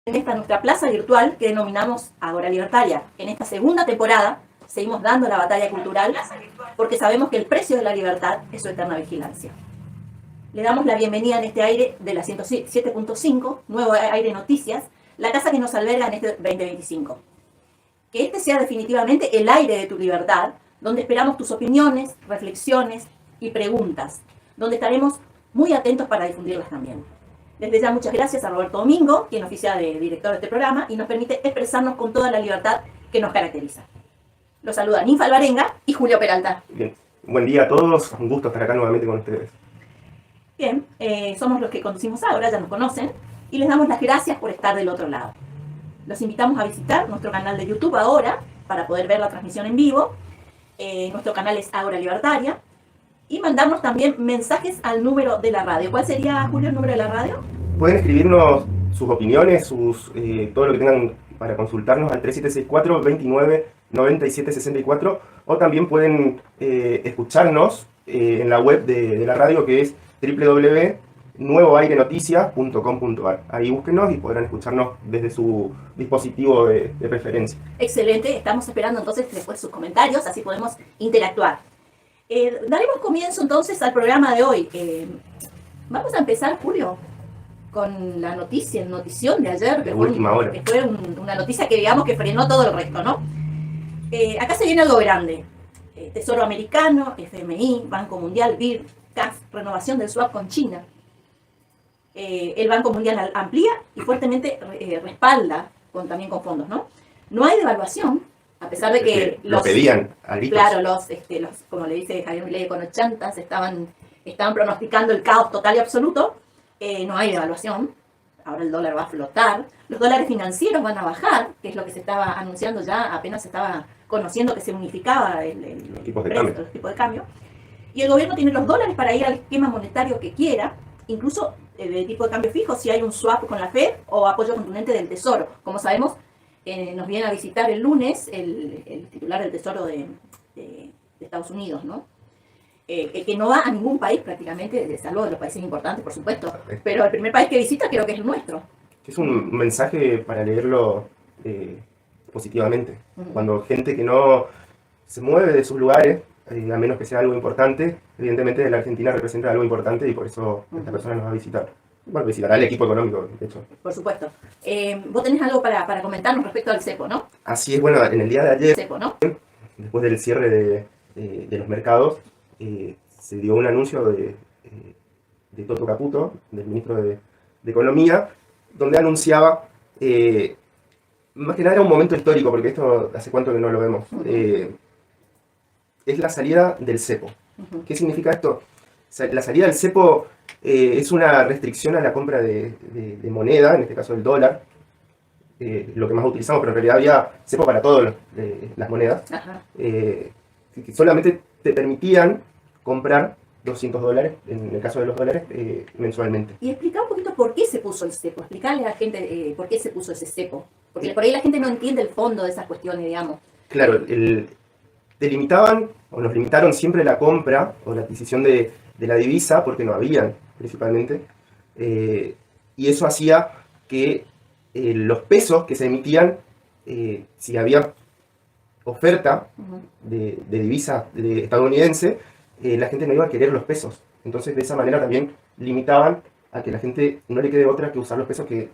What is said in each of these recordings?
En esta nuestra plaza virtual que denominamos Ágora Libertaria. En esta segunda temporada seguimos dando la batalla cultural porque sabemos que el precio de la libertad es su eterna vigilancia. Le damos la bienvenida en este aire de la 107.5, Nuevo Aire Noticias, la casa que nos alberga en este 2025. Que este sea definitivamente el aire de tu libertad, donde esperamos tus opiniones, reflexiones y preguntas, donde estaremos muy atentos para difundirlas también. Desde ya muchas gracias a Roberto Domingo, quien oficia de director de este programa y nos permite expresarnos con toda la libertad que nos caracteriza. Los saluda Ninfa Alvarenga y Julio Peralta. Bien, buen día a todos, un gusto estar acá nuevamente con ustedes. Bien, somos los que conducimos ahora, ya nos conocen, y les damos las gracias por estar del otro lado. Los invitamos a visitar nuestro canal de YouTube ahora, para poder ver la transmisión en vivo. Nuestro canal es Ágora Libertaria. Y mandarnos también mensajes al número de la radio. ¿Cuál sería, Julio, el número de la radio? Pueden escribirnos sus opiniones, todo lo que tengan para consultarnos al 3764-299764, o también pueden escucharnos en la web de la radio, que es www.nuevoairenoticias.com.ar. Ahí búsquenos y podrán escucharnos desde su dispositivo de preferencia. Excelente, estamos esperando entonces después sus comentarios, así podemos interactuar. Daremos comienzo entonces al programa de hoy. Vamos a empezar, Julio, con la notición de ayer, que fue una noticia que digamos que frenó todo el resto, ¿no? Acá se viene algo grande. Tesoro Americano, FMI, Banco Mundial, BID, CAF, renovación del swap con China. El Banco Mundial amplía y fuertemente respalda, también con fondos, ¿no? No hay devaluación. A pesar de que lo pedían a gritos. Claro, los, como le dice Javier Milei con 80, estaban pronosticando el caos total y absoluto. No hay devaluación. Ahora el dólar va a flotar. Los dólares financieros van a bajar, que es lo que se estaba anunciando ya, apenas se estaba conociendo que se unificaba los tipos de cambio. Y el gobierno tiene los dólares para ir al esquema monetario que quiera, incluso de tipo de cambio fijo, si hay un swap con la Fed o apoyo contundente del Tesoro. Como sabemos, nos viene a visitar el lunes el titular del Tesoro de Estados Unidos, ¿no? Que no va a ningún país prácticamente, salvo de los países importantes, por supuesto, pero el primer país que visita creo que es el nuestro. Es un mensaje para leerlo positivamente. Cuando gente que no se mueve de sus lugares, a menos que sea algo importante, evidentemente la Argentina representa algo importante y por eso esta persona nos va a visitar. Bueno, visitará el equipo económico, de hecho. Por supuesto. Vos tenés algo para comentarnos respecto al cepo, ¿no? Así es, bueno, en el día de ayer, cepo, ¿no? Después del cierre de los mercados, se dio un anuncio de Toto Caputo, del ministro de Economía, donde anunciaba, más que nada era un momento histórico, porque esto hace cuánto que no lo vemos, es la salida del cepo. ¿Qué significa esto? La salida del cepo es una restricción a la compra de moneda, en este caso el dólar, lo que más utilizamos, pero en realidad había cepo para todas las monedas, que solamente te permitían comprar $200, en el caso de los dólares, mensualmente. Y explica un poquito por qué se puso el cepo, explicarle a la gente por qué se puso ese cepo, porque por ahí la gente no entiende el fondo de esas cuestiones, digamos. Claro, te limitaban, o nos limitaron siempre la compra o la adquisición de la divisa, porque no habían, principalmente, y eso hacía que los pesos que se emitían, si había oferta de divisa estadounidense, la gente no iba a querer los pesos. Entonces, de esa manera también limitaban a que la gente no le quede otra que usar los pesos que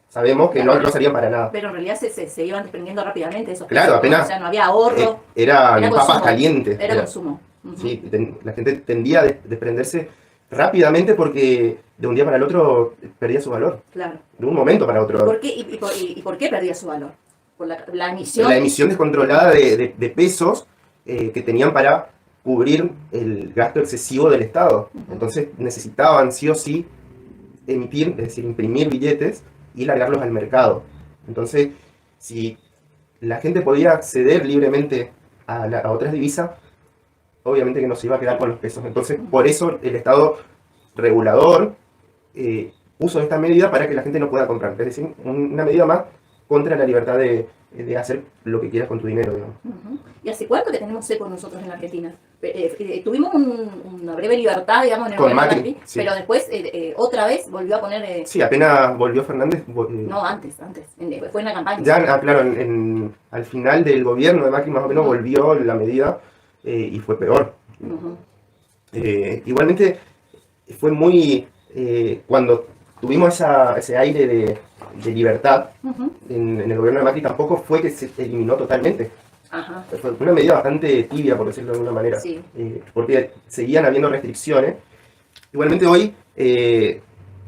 sabemos que no servían para nada. Pero en realidad se iban desprendiendo rápidamente esos pesos. Claro, apenas. O sea, no había ahorro. Eran papas calientes. Era consumo. Sí, la gente tendía a desprenderse rápidamente porque de un día para el otro perdía su valor. Claro. De un momento para otro. ¿Por qué? ¿Y por qué perdía su valor? Por la emisión. La emisión descontrolada de pesos que tenían para cubrir el gasto excesivo del Estado. Entonces necesitaban sí o sí emitir, es decir, imprimir billetes y largarlos al mercado. Entonces, si la gente podía acceder libremente a otras divisas, obviamente que no se iba a quedar con los pesos. Entonces, por eso el Estado regulador puso esta medida para que la gente no pueda comprar. Es decir, una medida más contra la libertad de hacer lo que quieras con tu dinero, digamos. ¿Y hace cuánto que tenemos cepo nosotros en la Argentina? Tuvimos una breve libertad, digamos, en el Con gobierno de Macri, Macri, sí. pero después otra vez volvió a poner... Sí, apenas volvió Fernández. no, antes. Fue en la campaña. Ya, claro, al final del gobierno de Macri más o menos Ujú. volvió la medida y fue peor. Ujú. Igualmente fue muy... cuando tuvimos ese aire de libertad Ujú. en el gobierno de Macri tampoco fue que se eliminó totalmente. Ajá. Fue una medida bastante tibia, por decirlo de alguna manera, Sí. porque seguían habiendo restricciones. Igualmente hoy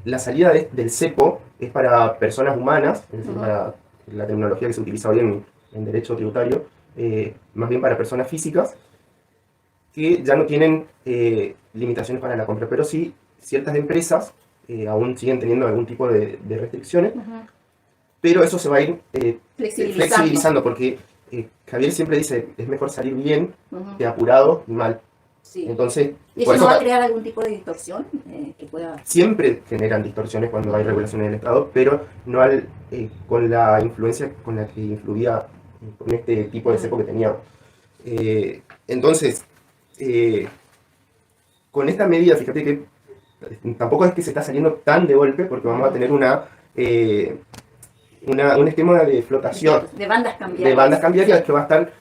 la salida del cepo es para personas humanas, es decir, Ujú. para la tecnología que se utiliza hoy en derecho tributario, más bien para personas físicas que ya no tienen limitaciones para la compra, pero sí ciertas empresas aún siguen teniendo algún tipo de restricciones, Ujú. pero eso se va a ir Flexibilizando. flexibilizando porque Javier siempre dice, es mejor salir bien Ujú. que apurado y mal. Sí. Entonces, ¿Y por eso no eso va a crear algún tipo de distorsión que pueda...? siempre generan distorsiones cuando hay regulaciones del Estado, pero no con la influencia con la que influía con este tipo de cepo que teníamos. Entonces, con esta medida, fíjate que tampoco es que se está saliendo tan de golpe, porque vamos a tener un esquema de flotación De bandas cambiarias. de bandas cambiarias que va a estar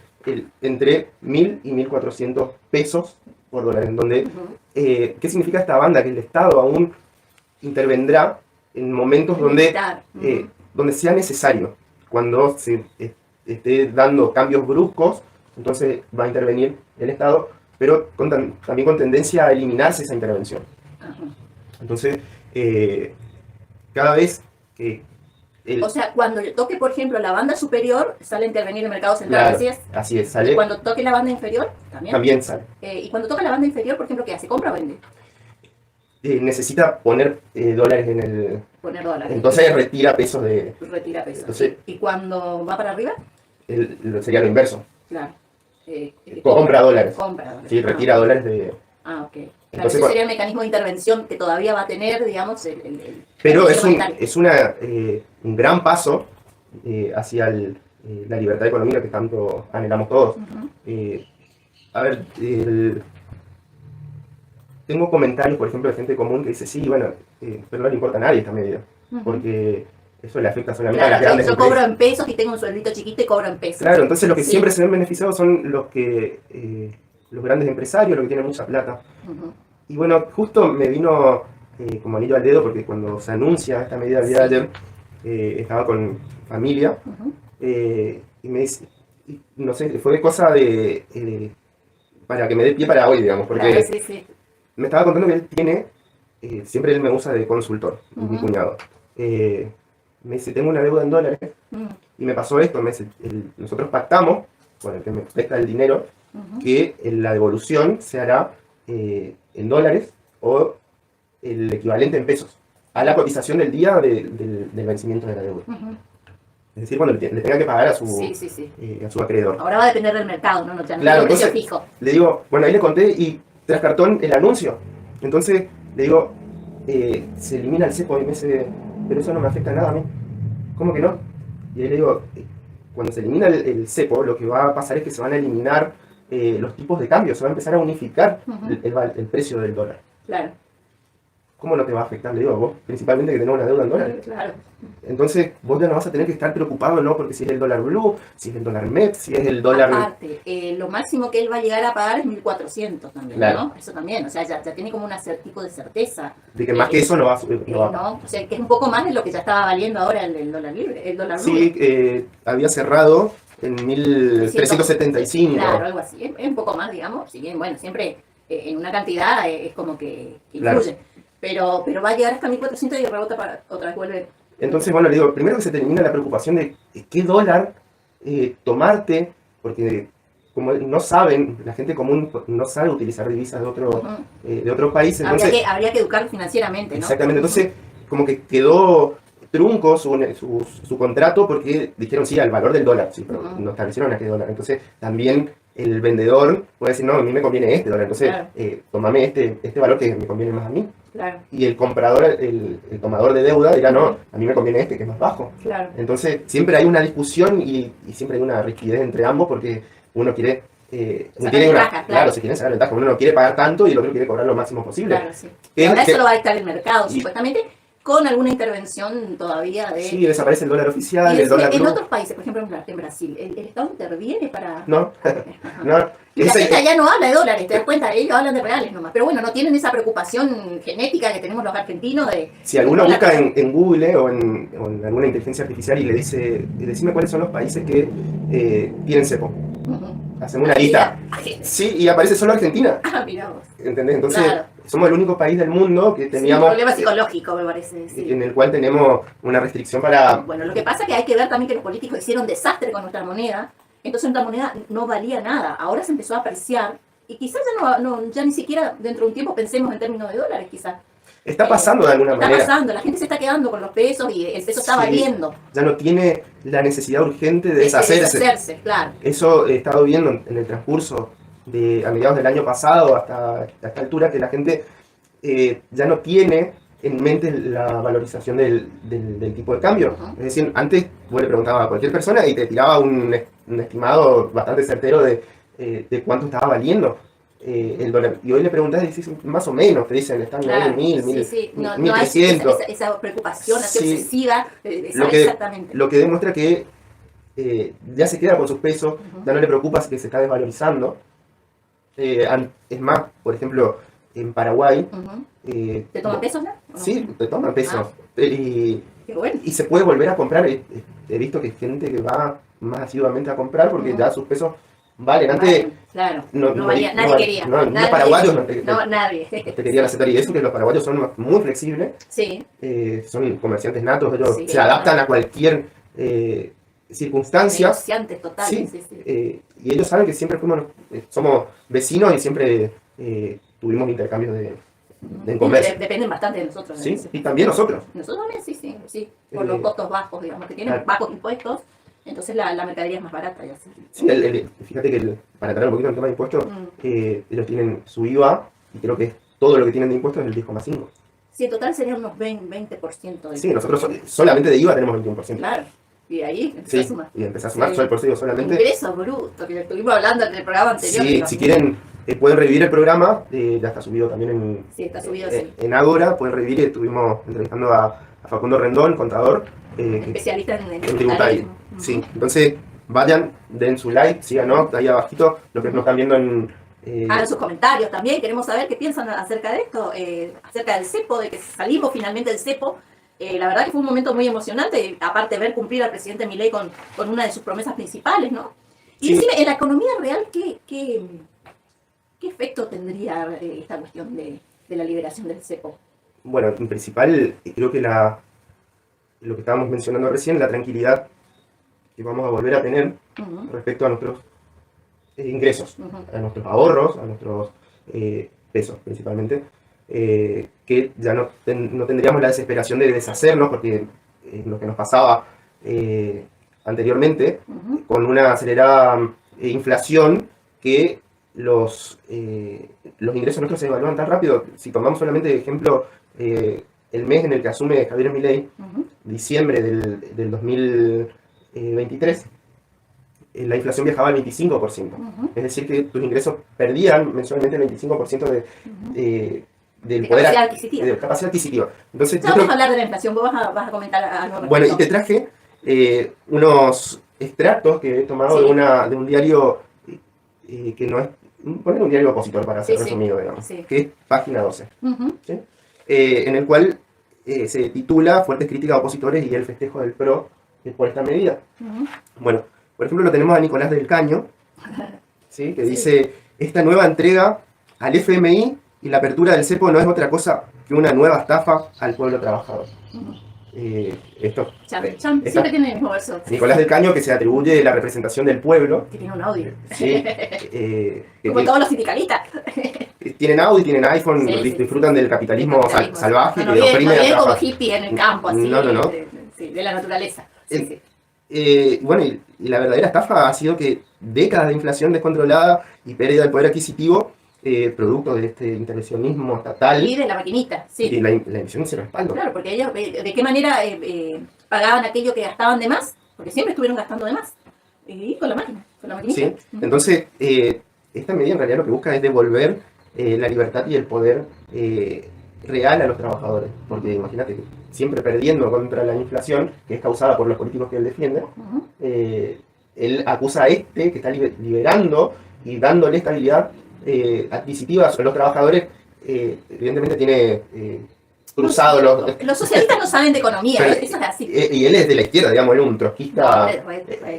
entre 1.000 y 1.400 pesos por dólar, en donde, Ujú. ¿qué significa esta banda? Que el Estado aún intervendrá en momentos donde, Limitar. Ujú. donde sea necesario, cuando se esté dando cambios bruscos, entonces va a intervenir el Estado, pero también con tendencia a eliminarse esa intervención. Ajá. Entonces, cada vez que O sea, cuando toque, por ejemplo, la banda superior, sale a intervenir el mercado central, claro, así es. así es, Y sale, cuando toque la banda inferior, también. también sale. Y cuando toca la banda inferior, por ejemplo, ¿qué hace? ¿Compra o vende? Necesita poner dólares en el... Poner dólares. Entonces retira pesos de... Retira pesos. Entonces, ¿Y cuando va para arriba? sería lo inverso. Claro. Compra dólares. Compra dólares. Sí, retira dólares de... Ok. Claro, Entonces, ese sería el mecanismo de intervención que todavía va a tener, digamos, pero el es un gran paso hacia la libertad económica que tanto anhelamos todos. Ujú. A ver, tengo comentarios, por ejemplo, de gente común que dice, sí, bueno, pero no le importa a nadie esta medida, Ujú. porque eso le afecta solamente a las Claro, grandes yo empresas. cobro en pesos y tengo un sueldito chiquito y cobro en pesos. Claro, entonces los que Sí. siempre se ven beneficiados son los grandes empresarios, los que tienen mucha plata. Ujú. Y bueno, justo me vino como anillo al dedo porque cuando se anuncia esta medida el día de Sí. ayer, estaba con familia Ujú. y me dice, no sé, fue cosa para que me dé pie para hoy, digamos, porque Claro, sí, sí. me estaba contando que él tiene, siempre él me usa de consultor, mi Ujú. cuñado. Me dice, tengo una deuda en dólares Mm. y me pasó esto, me dice, nosotros pactamos con el que me presta el dinero Ujú. que la devolución se hará en dólares o el equivalente en pesos a la cotización del día del vencimiento de la deuda. Ujú. Es decir, cuando le tenga que pagar Sí, sí, sí. a su acreedor. Ahora va a depender del mercado, ¿no? No, ya no Claro, tiene un precio entonces fijo. le digo, bueno, ahí le conté y tras cartón el anuncio. Entonces le digo, se elimina el cepo y me dice, pero eso no me afecta nada a mí. ¿Cómo que no? Y ahí le digo, cuando se elimina el cepo, lo que va a pasar es que se van a eliminar los tipos de cambio, se va a empezar a unificar Ujú. el precio del dólar. Claro. ¿Cómo no te va a afectar? Le digo, vos, principalmente que tenés una deuda en dólares. Claro. Entonces, vos ya no vas a tener que estar preocupado, ¿no? Porque si es el dólar blue, si es el dólar MEP, si es el dólar... Aparte, lo máximo que él va a llegar a pagar es 1.400 también, Claro. ¿no? Eso también, o sea, ya tiene como un tipo de certeza. De que más que eso no va a subir. No va. ¿No? O sea, que es un poco más de lo que ya estaba valiendo ahora el dólar libre, el dólar Sí, blue. había cerrado en 1375. Claro, algo así. Es un poco más, digamos. Si bien, bueno, siempre en una cantidad es como que Claro. influye. Pero va a llegar hasta 1.400 y rebota para otra vez vuelve. Entonces, bueno, le digo, primero que se te elimina la preocupación de qué dólar tomarte, porque como no saben, la gente común no sabe utilizar divisas de otro país, entonces... Habría que educar financieramente, ¿no? Exactamente, entonces como que quedó trunco su contrato porque dijeron sí al valor del dólar, sí, pero Ujú. no establecieron a qué dólar. Entonces también el vendedor puede decir, no, a mí me conviene este dólar, entonces Claro. tomame este valor que me conviene más a mí. Claro, Y el comprador, el tomador de deuda dirá, no, a mí me conviene este que es más bajo. claro. Entonces siempre hay una discusión y siempre hay una rigidez entre ambos porque uno quiere no tienen claro, se quieren sacar ventaja. Uno no quiere pagar tanto y el otro quiere cobrar lo máximo posible. Claro, sí. Ahora eso lo va a dictar el mercado, supuestamente, con alguna intervención todavía de... Sí, desaparece el dólar oficial, el dólar blue. En otros países, por ejemplo en Brasil, ¿el Estado interviene para...? No, no. Y la gente allá no habla de dólares, te das cuenta, ellos hablan de reales nomás. Pero bueno, no tienen esa preocupación genética que tenemos los argentinos de... Si alguno busca en Google o en alguna inteligencia artificial y le dice, decime cuáles son los países que tienen cepo. Hacemos una lista. Sí, y aparece solo Argentina. Ah, mirá vos. ¿Entendés? Entonces, somos el único país del mundo que teníamos... un problema psicológico, me parece. Sí. En el cual tenemos una restricción para... Bueno, lo que pasa es que hay que ver también que los políticos hicieron desastre con nuestra moneda. Entonces nuestra moneda no valía nada. Ahora se empezó a apreciar. Y quizás ya ni siquiera dentro de un tiempo pensemos en términos de dólares, quizás. Está pasando de alguna manera. Está pasando, la gente se está quedando con los pesos y el peso está valiendo. Ya no tiene la necesidad urgente de deshacerse. Claro. Eso he estado viendo en el transcurso a mediados del año pasado hasta esta altura, que la gente ya no tiene en mente la valorización del tipo de cambio. Es decir, antes vos le preguntabas a cualquier persona y te tiraba un estimado bastante certero de cuánto estaba valiendo el dólar. Y hoy le preguntás y dices, más o menos, te dicen, están en 1.300. Esa preocupación así obsesiva, exactamente. Lo que demuestra que ya se queda con sus pesos, ya no le preocupa que se está desvalorizando. Es más, por ejemplo, en Paraguay... ¿Te toman pesos, no? Sí, te toman pesos. Qué bueno. Y se puede volver a comprar. He visto que hay gente que va más asiduamente a comprar porque ya sus pesos valen. Antes claro, nadie quería. Los paraguayos nadie. Te querían aceptar. Y eso que los paraguayos son muy flexibles. Sí. Son comerciantes natos. Ellos se adaptan a cualquier circunstancia. Negociantes totales. Y ellos saben que siempre somos vecinos y siempre tuvimos intercambios de comercio. Dependen bastante de nosotros. Sí, y también nosotros. Nosotros también, sí. Por los costos bajos, digamos, que tienen bajos impuestos. Entonces la mercadería es más barata y así. Sí, fíjate que para entrar un poquito en el tema de impuestos, ellos tienen su IVA y creo que todo lo que tienen de impuestos es el 10,5%. Sí, en total serían unos 20%. Sí, nosotros solamente de IVA tenemos 21%. Claro, y ahí empezás a sumar. Y empezás a sumar, por eso digo solamente... Ingreso bruto, que estuvimos hablando en el programa anterior. Sí, si quieren, pueden revivir el programa, ya está subido también en Ágora, pueden revivir, estuvimos entrevistando a Facundo Rendón, contador. Especialista en tributario. Sí, entonces vayan, den su like, síganos ahí abajito, lo que nos están viendo en... Hagan sus comentarios también, queremos saber qué piensan acerca de esto, acerca del cepo, de que salimos finalmente del cepo. La verdad que fue un momento muy emocionante, aparte de ver cumplir al presidente Milei con una de sus promesas principales, ¿no? Y decime, en la economía real, ¿qué efecto tendría esta cuestión de la liberación del cepo? Bueno, en principal, creo que lo que estábamos mencionando recién, la tranquilidad que vamos a volver a tener respecto a nuestros ingresos, a nuestros ahorros, a nuestros pesos principalmente, que ya no tendríamos la desesperación de deshacernos, porque lo que nos pasaba anteriormente, con una acelerada inflación, que los ingresos nuestros se evalúan tan rápido. Si tomamos solamente de ejemplo el mes en el que asume Javier Milei, diciembre del 2023, la inflación viajaba al 25%. Es decir, que tus ingresos perdían mensualmente el 25% del poder de capacidad adquisitiva. Entonces, vamos a hablar de la inflación, vos vas a comentar algo. Bueno, y te traje unos extractos que he tomado de un diario que no es... Poner un diario opositor para ser resumido, digamos, que es Página 12. ¿Sí? En el cual se titula Fuertes críticas a opositores y el festejo del PRO por esta medida. Bueno, por ejemplo lo tenemos a Nicolás del Caño, ¿sí? Que dice, esta nueva entrega al FMI y la apertura del cepo no es otra cosa que una nueva estafa al pueblo trabajador. Siempre tiene el mismo verso. Nicolás del Caño, que se atribuye la representación del pueblo. Que tiene un audio. Sí, como todos los sindicalistas. Tienen Audi, tienen iPhone, disfrutan del capitalismo salvaje que oprime a como hippie en el campo, así, no. De la naturaleza. Bueno, y la verdadera estafa ha sido que décadas de inflación descontrolada y pérdida del poder adquisitivo, producto de este intervencionismo estatal. Y de la maquinita, y la emisión sin respaldo. Claro, porque ellos, ¿de qué manera pagaban aquello que gastaban de más? Porque siempre estuvieron gastando de más. Y con la máquina, con la ¿sí? maquinita. Entonces, esta medida en realidad lo que busca es devolver la libertad y el poder real a los trabajadores. Porque imagínate, siempre perdiendo contra la inflación, que es causada por los políticos que él defiende, Ujú. él acusa a este que está liberando y dándole estabilidad adquisitiva a los trabajadores. Evidentemente tiene cruzado Los socialistas no saben de economía, Pero, eso es así. y él es de la izquierda, digamos, él es un trotskista,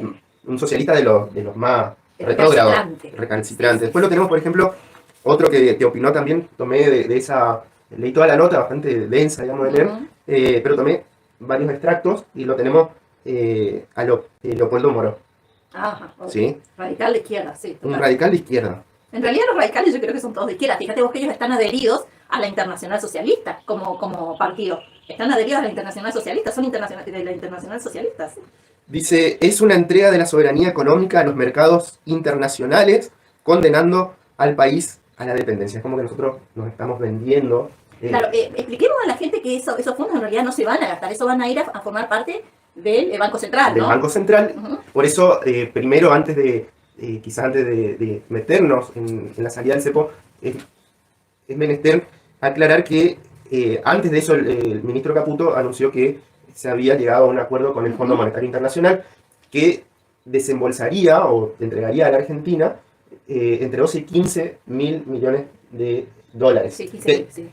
No, un socialista de los más retrógrados, recalcitrantes. Después lo tenemos, por ejemplo, otro que opinó también, tomé de esa, leí toda la nota, bastante densa, digamos, de leer, Ujú. pero tomé varios extractos y lo tenemos a Leopoldo Moro, Ajá, ok. ¿sí? Radical de izquierda, sí. Un Total. radical de izquierda. En realidad los radicales yo creo que son todos de izquierda. Fíjate vos que ellos están adheridos a la Internacional Socialista como partido. Están adheridos a la Internacional Socialista, son de la Internacional Socialista. ¿Sí? Dice, es una entrega de la soberanía económica a los mercados internacionales, condenando al país a la dependencia. Es como que nosotros nos estamos vendiendo. Claro, expliquemos a la gente que esos fondos en realidad no se van a gastar, eso van a ir a formar parte del Banco Central, Del ¿no? Banco Central. Ujú. Por eso, primero, quizás antes de meternos en la salida del cepo, es menester aclarar que antes de eso el ministro Caputo anunció que se había llegado a un acuerdo con el Fondo Ujú. Monetario Internacional que desembolsaría o entregaría a la Argentina entre 12 y 15 mil millones de dólares. Sí, sí, Que- sí.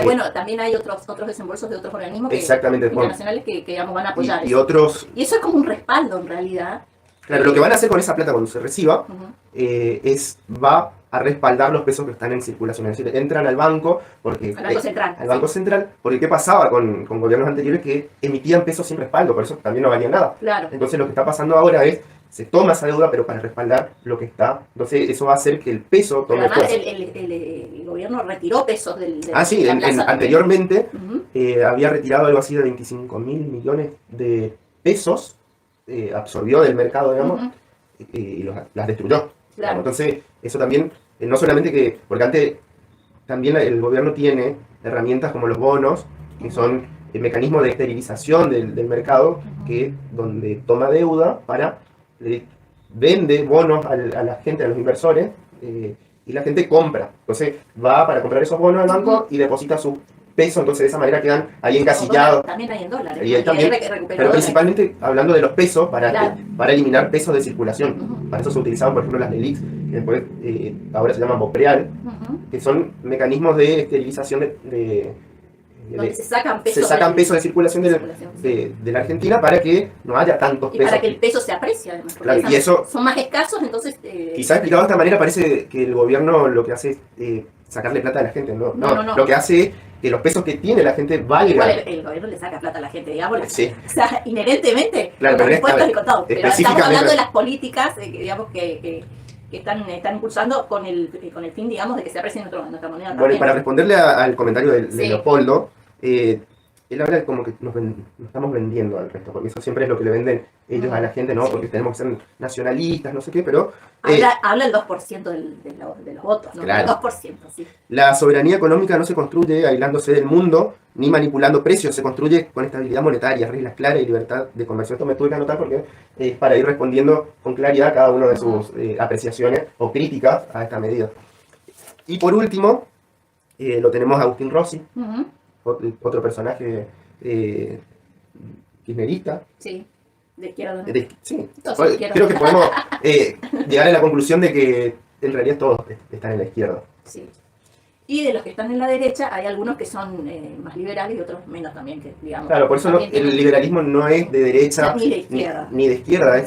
Bueno, también hay otros desembolsos de otros organismos exactamente, internacionales que digamos, van a apoyar y eso. otros, Y eso es como un respaldo en realidad. claro, lo que van a hacer con esa plata cuando se reciba Ujú. va a respaldar los pesos que están en circulación. Es decir, entran al banco, porque, Al Banco Central. al Banco Central, porque ¿qué pasaba con gobiernos anteriores que emitían pesos sin respaldo? Por eso también no valía nada. Claro. Entonces lo que está pasando ahora es, se toma esa deuda, pero para respaldar lo que está. Entonces eso va a hacer que el peso Pero tome además fuerza. el gobierno retiró pesos del Ah, sí, de la plaza. anteriormente Ujú. había retirado algo así de 25 mil millones de pesos, absorbió del mercado, digamos, Ujú. y las destruyó. Claro. Entonces, eso también, no solamente que, porque antes también el gobierno tiene herramientas como los bonos, que son el mecanismo de esterilización del mercado, que donde toma deuda para, vende bonos a la gente, a los inversores, y la gente compra. Entonces va para comprar esos bonos al banco y deposita su peso, entonces de esa manera quedan ahí encasillados. También hay en dólares. Y ahí también, pero principalmente hablando de los pesos, Claro. para eliminar pesos de circulación. Ujú. Para eso se utilizaban, por ejemplo, las LELIX, que después ahora se llaman BOPREAL, Ujú. que son mecanismos de esterilización Donde se sacan pesos. se sacan pesos de circulación circulación, sí. de la Argentina para que no haya tantos Y pesos. para que el peso se aprecie, además. Porque Claro, y eso, son más escasos, entonces. quizás explicado de esta manera, parece que el gobierno lo que hace es sacarle plata a la gente. No, No. Lo que hace es que los pesos que tiene la gente valgan. Igual el gobierno le saca plata a la gente, digamos. Sí. O sea, inherentemente, Claro, los pero impuestos y con todo. Pero estamos específicamente- hablando de las políticas, digamos, que están impulsando con el fin, digamos, de que se aprecie nuestra moneda Bueno, y también. para responderle al comentario de Sí. Leopoldo, él habla como que nos estamos vendiendo al resto, porque eso siempre es lo que le venden ellos a la gente, ¿no? Sí. Porque tenemos que ser nacionalistas, no sé qué, pero Habla el 2% de los votos, ¿no? Claro. El 2%, sí. la soberanía económica no se construye aislándose del mundo ni manipulando precios, se construye con estabilidad monetaria, reglas claras y libertad de comercio. Esto me tuve que anotar porque es para ir respondiendo con claridad cada una de sus apreciaciones o críticas a esta medida. Y por último, lo tenemos a Agustín Rossi, Ujú. otro personaje kirchnerista. Sí, de izquierda. Sí, Todos son de izquierda. creo que podemos llegar a la conclusión de que en realidad todos están en la izquierda. Sí. Y de los que están en la derecha, hay algunos que son más liberales y otros menos también, que digamos. Claro, por eso también el tienen- liberalismo no es de derecha Ni de izquierda. ni de izquierda.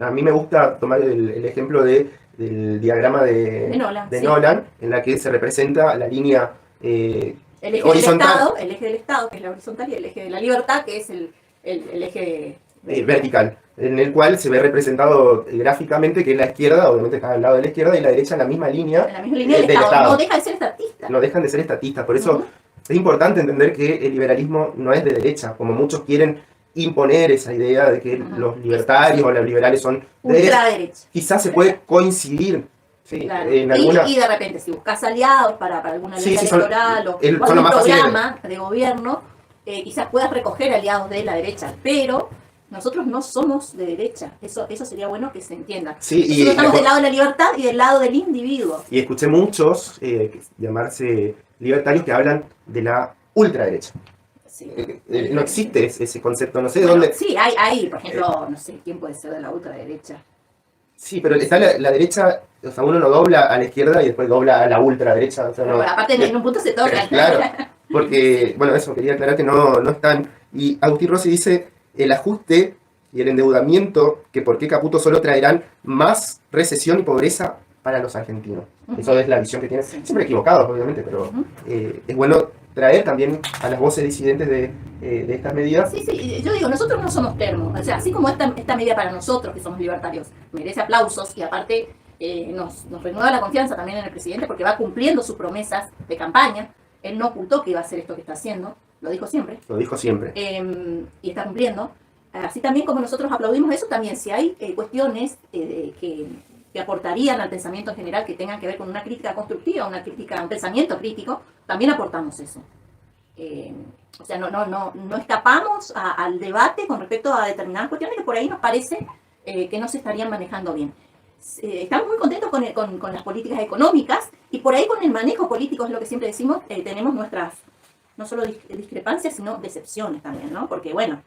A mí me gusta tomar el ejemplo del diagrama De Nolan, sí. Nolan, en la que se representa la línea El eje horizontal. del Estado, el eje del Estado, que es la horizontal, y el eje de la libertad, que es el eje vertical, en el cual se ve representado gráficamente que la izquierda, obviamente está al lado de la izquierda, y la derecha en la misma línea En la misma línea del del Estado. Estado. No deja de ser estatista. No dejan de ser estatistas. Por eso Ujú. es importante entender que el liberalismo no es de derecha, como muchos quieren imponer esa idea de que Ujú. los libertarios o los liberales son de derecha. Ultraderecha. Quizás se puede coincidir, sí, Claro. en alguna... Y de repente, si buscas aliados para alguna Sí, ley sí, son- electoral o son algún los más fáciles. programa de gobierno, quizás puedas recoger aliados de la derecha, pero nosotros no somos de derecha. Eso sería bueno que se entienda. Sí, y nosotros estamos del lado de la libertad y del lado del individuo. Y escuché muchos llamarse libertarios que hablan de la ultraderecha. Sí. No existe ese concepto, no sé de Bueno, dónde. sí, hay, por ejemplo, no sé quién puede ser de la ultraderecha. Sí, pero está la derecha, o sea, uno no dobla a la izquierda y después dobla a la ultraderecha. O sea, Pero no, aparte, en un punto se toca. claro, porque, bueno, eso, quería aclarar que no están. Y Agustín Rossi dice, el ajuste y el endeudamiento, que por qué Caputo solo traerán más recesión y pobreza para los argentinos. Eso es la visión que tiene. Siempre equivocados, obviamente, pero es bueno traer también a las voces disidentes de estas medidas. Sí, yo digo, nosotros no somos termos. O sea, así como esta medida para nosotros, que somos libertarios, merece aplausos y aparte nos renueva la confianza también en el presidente porque va cumpliendo sus promesas de campaña. Él no ocultó que iba a hacer esto que está haciendo, lo dijo siempre. Lo dijo siempre. Y está cumpliendo. Así también como nosotros aplaudimos eso, también si hay cuestiones que aportarían al pensamiento en general que tengan que ver con una crítica constructiva, un pensamiento crítico, también aportamos eso. O sea, no escapamos al debate con respecto a determinadas cuestiones que por ahí nos parece que no se estarían manejando bien. Estamos muy contentos con las políticas económicas y por ahí con el manejo político, es lo que siempre decimos, tenemos nuestras, no solo discrepancias, sino decepciones también, ¿no? Porque bueno,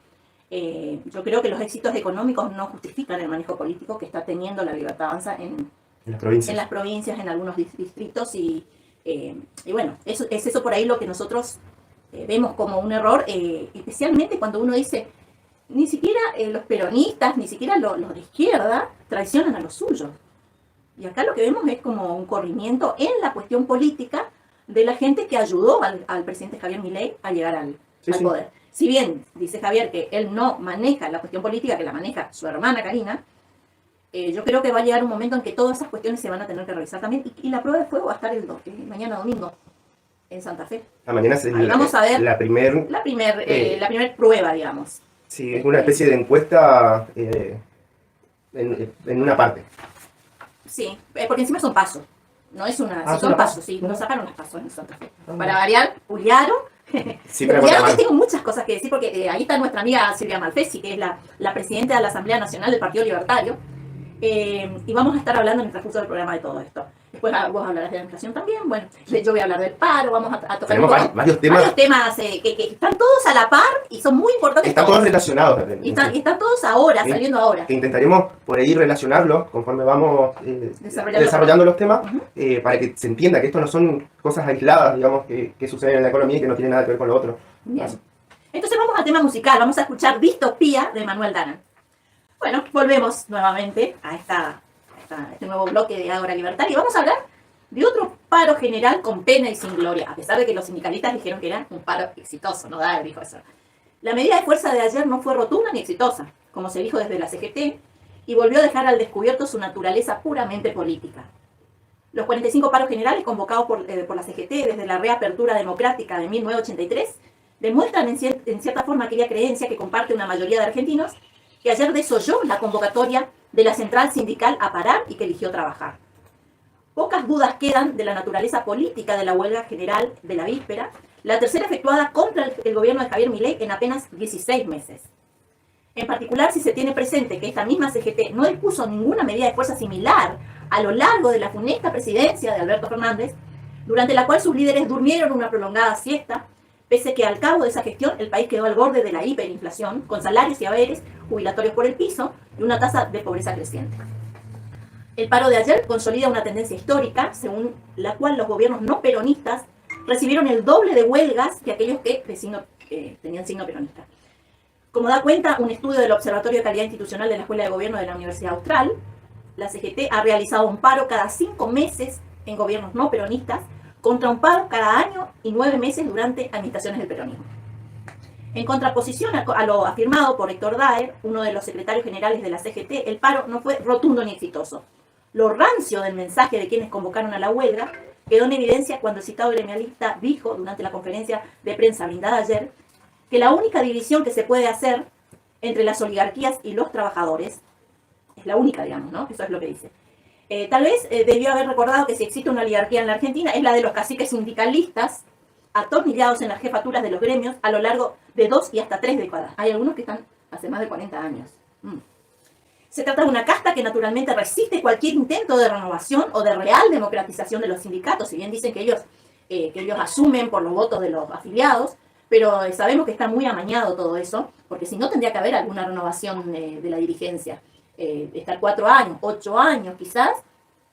yo creo que los éxitos económicos no justifican el manejo político que está teniendo la Libertad Avanza en las provincias, en algunos distritos y bueno, es eso por ahí lo que nosotros vemos como un error, especialmente cuando uno dice, ni siquiera los peronistas, ni siquiera los de izquierda traicionan a los suyos. Y acá lo que vemos es como un corrimiento en la cuestión política de la gente que ayudó al presidente Javier Milei a llegar al poder. Si bien dice Javier que él no maneja la cuestión política, que la maneja su hermana Karina, yo creo que va a llegar un momento en que todas esas cuestiones se van a tener que revisar también. Y la prueba de fuego va a estar mañana domingo en Santa Fe. Mañana es vamos a ver la primer prueba, digamos. Sí, es una especie de encuesta en una parte. Sí, porque encima son pasos. No es una... son pasos, sí. Nos sacaron las pasos en Santa Fe. Para variar, Uliaro. Uliaro, tengo muchas cosas que decir porque ahí está nuestra amiga Silvia Malfesi, que es la presidenta de la Asamblea Nacional del Partido Libertario. Y vamos a estar hablando en el transcurso del programa de todo esto. Después vos hablarás de la inflación también. Bueno, yo voy a hablar del paro. Vamos a tocar varios temas que están todos a la par y son muy importantes. Están todos relacionados. Y están todos ahora, saliendo ahora. Que intentaremos por ahí relacionarlos conforme vamos desarrollando los temas, para que se entienda que esto no son cosas aisladas, digamos, que suceden en la economía y que no tienen nada que ver con lo otro. Bien. Entonces vamos al tema musical. Vamos a escuchar Distopía de Manuel Danan. Bueno, volvemos nuevamente a este nuevo bloque de Ágora Libertaria y vamos a hablar de otro paro general con pena y sin gloria, a pesar de que los sindicalistas dijeron que era un paro exitoso, no da, dijo eso. La medida de fuerza de ayer no fue rotunda ni exitosa, como se dijo desde la CGT, y volvió a dejar al descubierto su naturaleza puramente política. Los 45 paros generales convocados por la CGT desde la reapertura democrática de 1983 demuestran en cierta forma aquella creencia que comparte una mayoría de argentinos que ayer desoyó la convocatoria de la central sindical a parar y que eligió trabajar. Pocas dudas quedan de la naturaleza política de la huelga general de la víspera, la tercera efectuada contra el gobierno de Javier Milei en apenas 16 meses. En particular, si se tiene presente que esta misma CGT no dispuso ninguna medida de fuerza similar a lo largo de la funesta presidencia de Alberto Fernández, durante la cual sus líderes durmieron una prolongada siesta, pese que al cabo de esa gestión el país quedó al borde de la hiperinflación, con salarios y haberes jubilatorios por el piso y una tasa de pobreza creciente. El paro de ayer consolida una tendencia histórica, según la cual los gobiernos no peronistas recibieron el doble de huelgas que aquellos que tenían signo peronista. Como da cuenta un estudio del Observatorio de Calidad Institucional de la Escuela de Gobierno de la Universidad Austral, la CGT ha realizado un paro cada 5 meses en gobiernos no peronistas, contra un paro cada año y 9 meses durante administraciones del peronismo. En contraposición a lo afirmado por Héctor Daer, uno de los secretarios generales de la CGT, el paro no fue rotundo ni exitoso. Lo rancio del mensaje de quienes convocaron a la huelga quedó en evidencia cuando el citado gremialista dijo durante la conferencia de prensa brindada ayer que la única división que se puede hacer entre las oligarquías y los trabajadores, es la única, digamos, ¿no? Eso es lo que dice. Tal vez debió haber recordado que si existe una oligarquía en la Argentina es la de los caciques sindicalistas atornillados en las jefaturas de los gremios a lo largo de 2 y hasta 3 décadas. Hay algunos que están hace más de 40 años. Se trata de una casta que naturalmente resiste cualquier intento de renovación o de real democratización de los sindicatos, si bien dicen que ellos asumen por los votos de los afiliados, pero sabemos que está muy amañado todo eso, porque si no tendría que haber alguna renovación de la dirigencia, estar 4 años, 8 años quizás,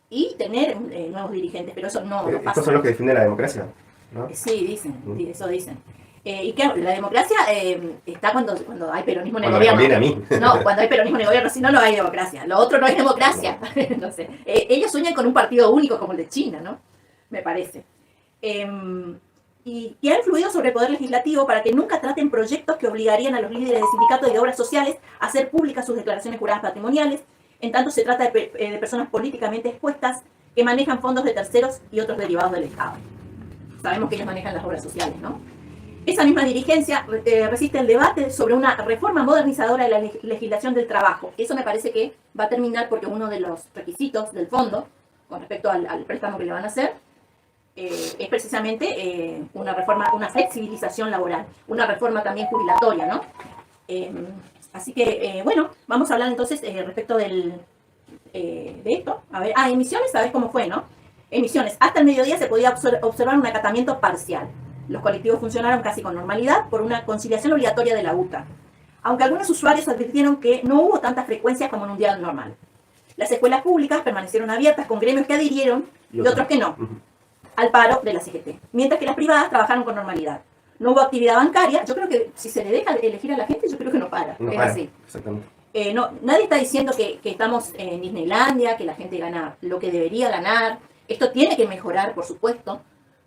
y tener nuevos dirigentes, pero eso no pasa. Estos son los que defienden la democracia, ¿no? Sí, dicen, eso dicen. Y claro, la democracia está cuando hay peronismo en el Cuando me gobierno. conviene a mí. No, cuando hay peronismo en el gobierno, si no, no hay democracia. Lo otro no es democracia. Entonces, ellos sueñan con un partido único como el de China, ¿no? Me parece. Y que ha influido sobre el Poder Legislativo para que nunca traten proyectos que obligarían a los líderes de sindicatos y de obras sociales a hacer públicas sus declaraciones juradas patrimoniales. En tanto, se trata de personas políticamente expuestas que manejan fondos de terceros y otros derivados del Estado. Sabemos que ellos manejan las obras sociales, ¿no? Esa misma dirigencia resiste el debate sobre una reforma modernizadora de la legislación del trabajo. Eso me parece que va a terminar porque uno de los requisitos del fondo, con respecto al préstamo que le van a hacer, es precisamente una reforma, una flexibilización laboral, una reforma también jubilatoria, ¿no? Así que, bueno, vamos a hablar entonces respecto de esto. A ver, emisiones, a ver cómo fue, ¿no? Emisiones. Hasta el mediodía se podía observar un acatamiento parcial. Los colectivos funcionaron casi con normalidad por una conciliación obligatoria de la UTA, aunque algunos usuarios advirtieron que no hubo tanta frecuencia como en un día normal. Las escuelas públicas permanecieron abiertas con gremios que adhirieron y otros que no, al paro de la CGT, mientras que las privadas trabajaron con normalidad. No hubo actividad bancaria. Yo creo que si se le deja elegir a la gente, yo creo que no para. No es para, así. exactamente. Nadie está diciendo que estamos en Disneylandia, que la gente gana lo que debería ganar. Esto tiene que mejorar, por supuesto,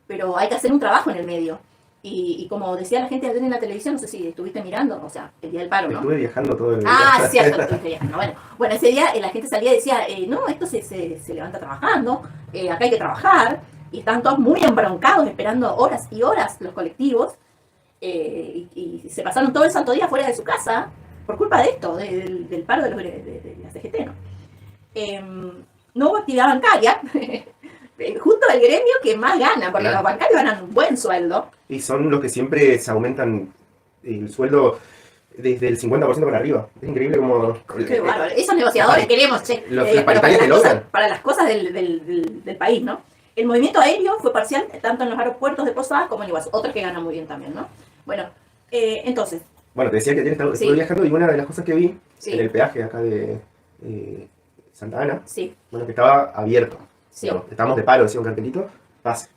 pero hay que hacer un trabajo en el medio. Y como decía la gente ayer en la televisión, no sé si estuviste mirando, o sea, el día del paro, ¿no? Estuve viajando todo el día. Cierto, estuviste viajando. Bueno, ese día la gente salía y decía, no, esto se levanta trabajando, acá hay que trabajar, y estaban todos muy embroncados, esperando horas y horas los colectivos, y se pasaron todo el santo día fuera de su casa por culpa de esto, del paro de la CGT, ¿no? No hubo actividad bancaria, justo el gremio que más gana, porque los bancarios ganan un buen sueldo. Y son los que siempre se aumentan el sueldo desde el 50% para arriba. Es increíble como... Qué bárbaro. Esos negociadores queremos, los paritarios que logran. Para las cosas del país, ¿no? El movimiento aéreo fue parcial tanto en los aeropuertos de Posadas como en Iguazú, otros que ganan muy bien también, ¿no? Bueno, entonces... Bueno, te decía que ayer estuve viajando y una de las cosas que vi en el peaje acá de Santa Ana, bueno, que estaba abierto. Digamos, estábamos de paro, decía un cartelito, pase.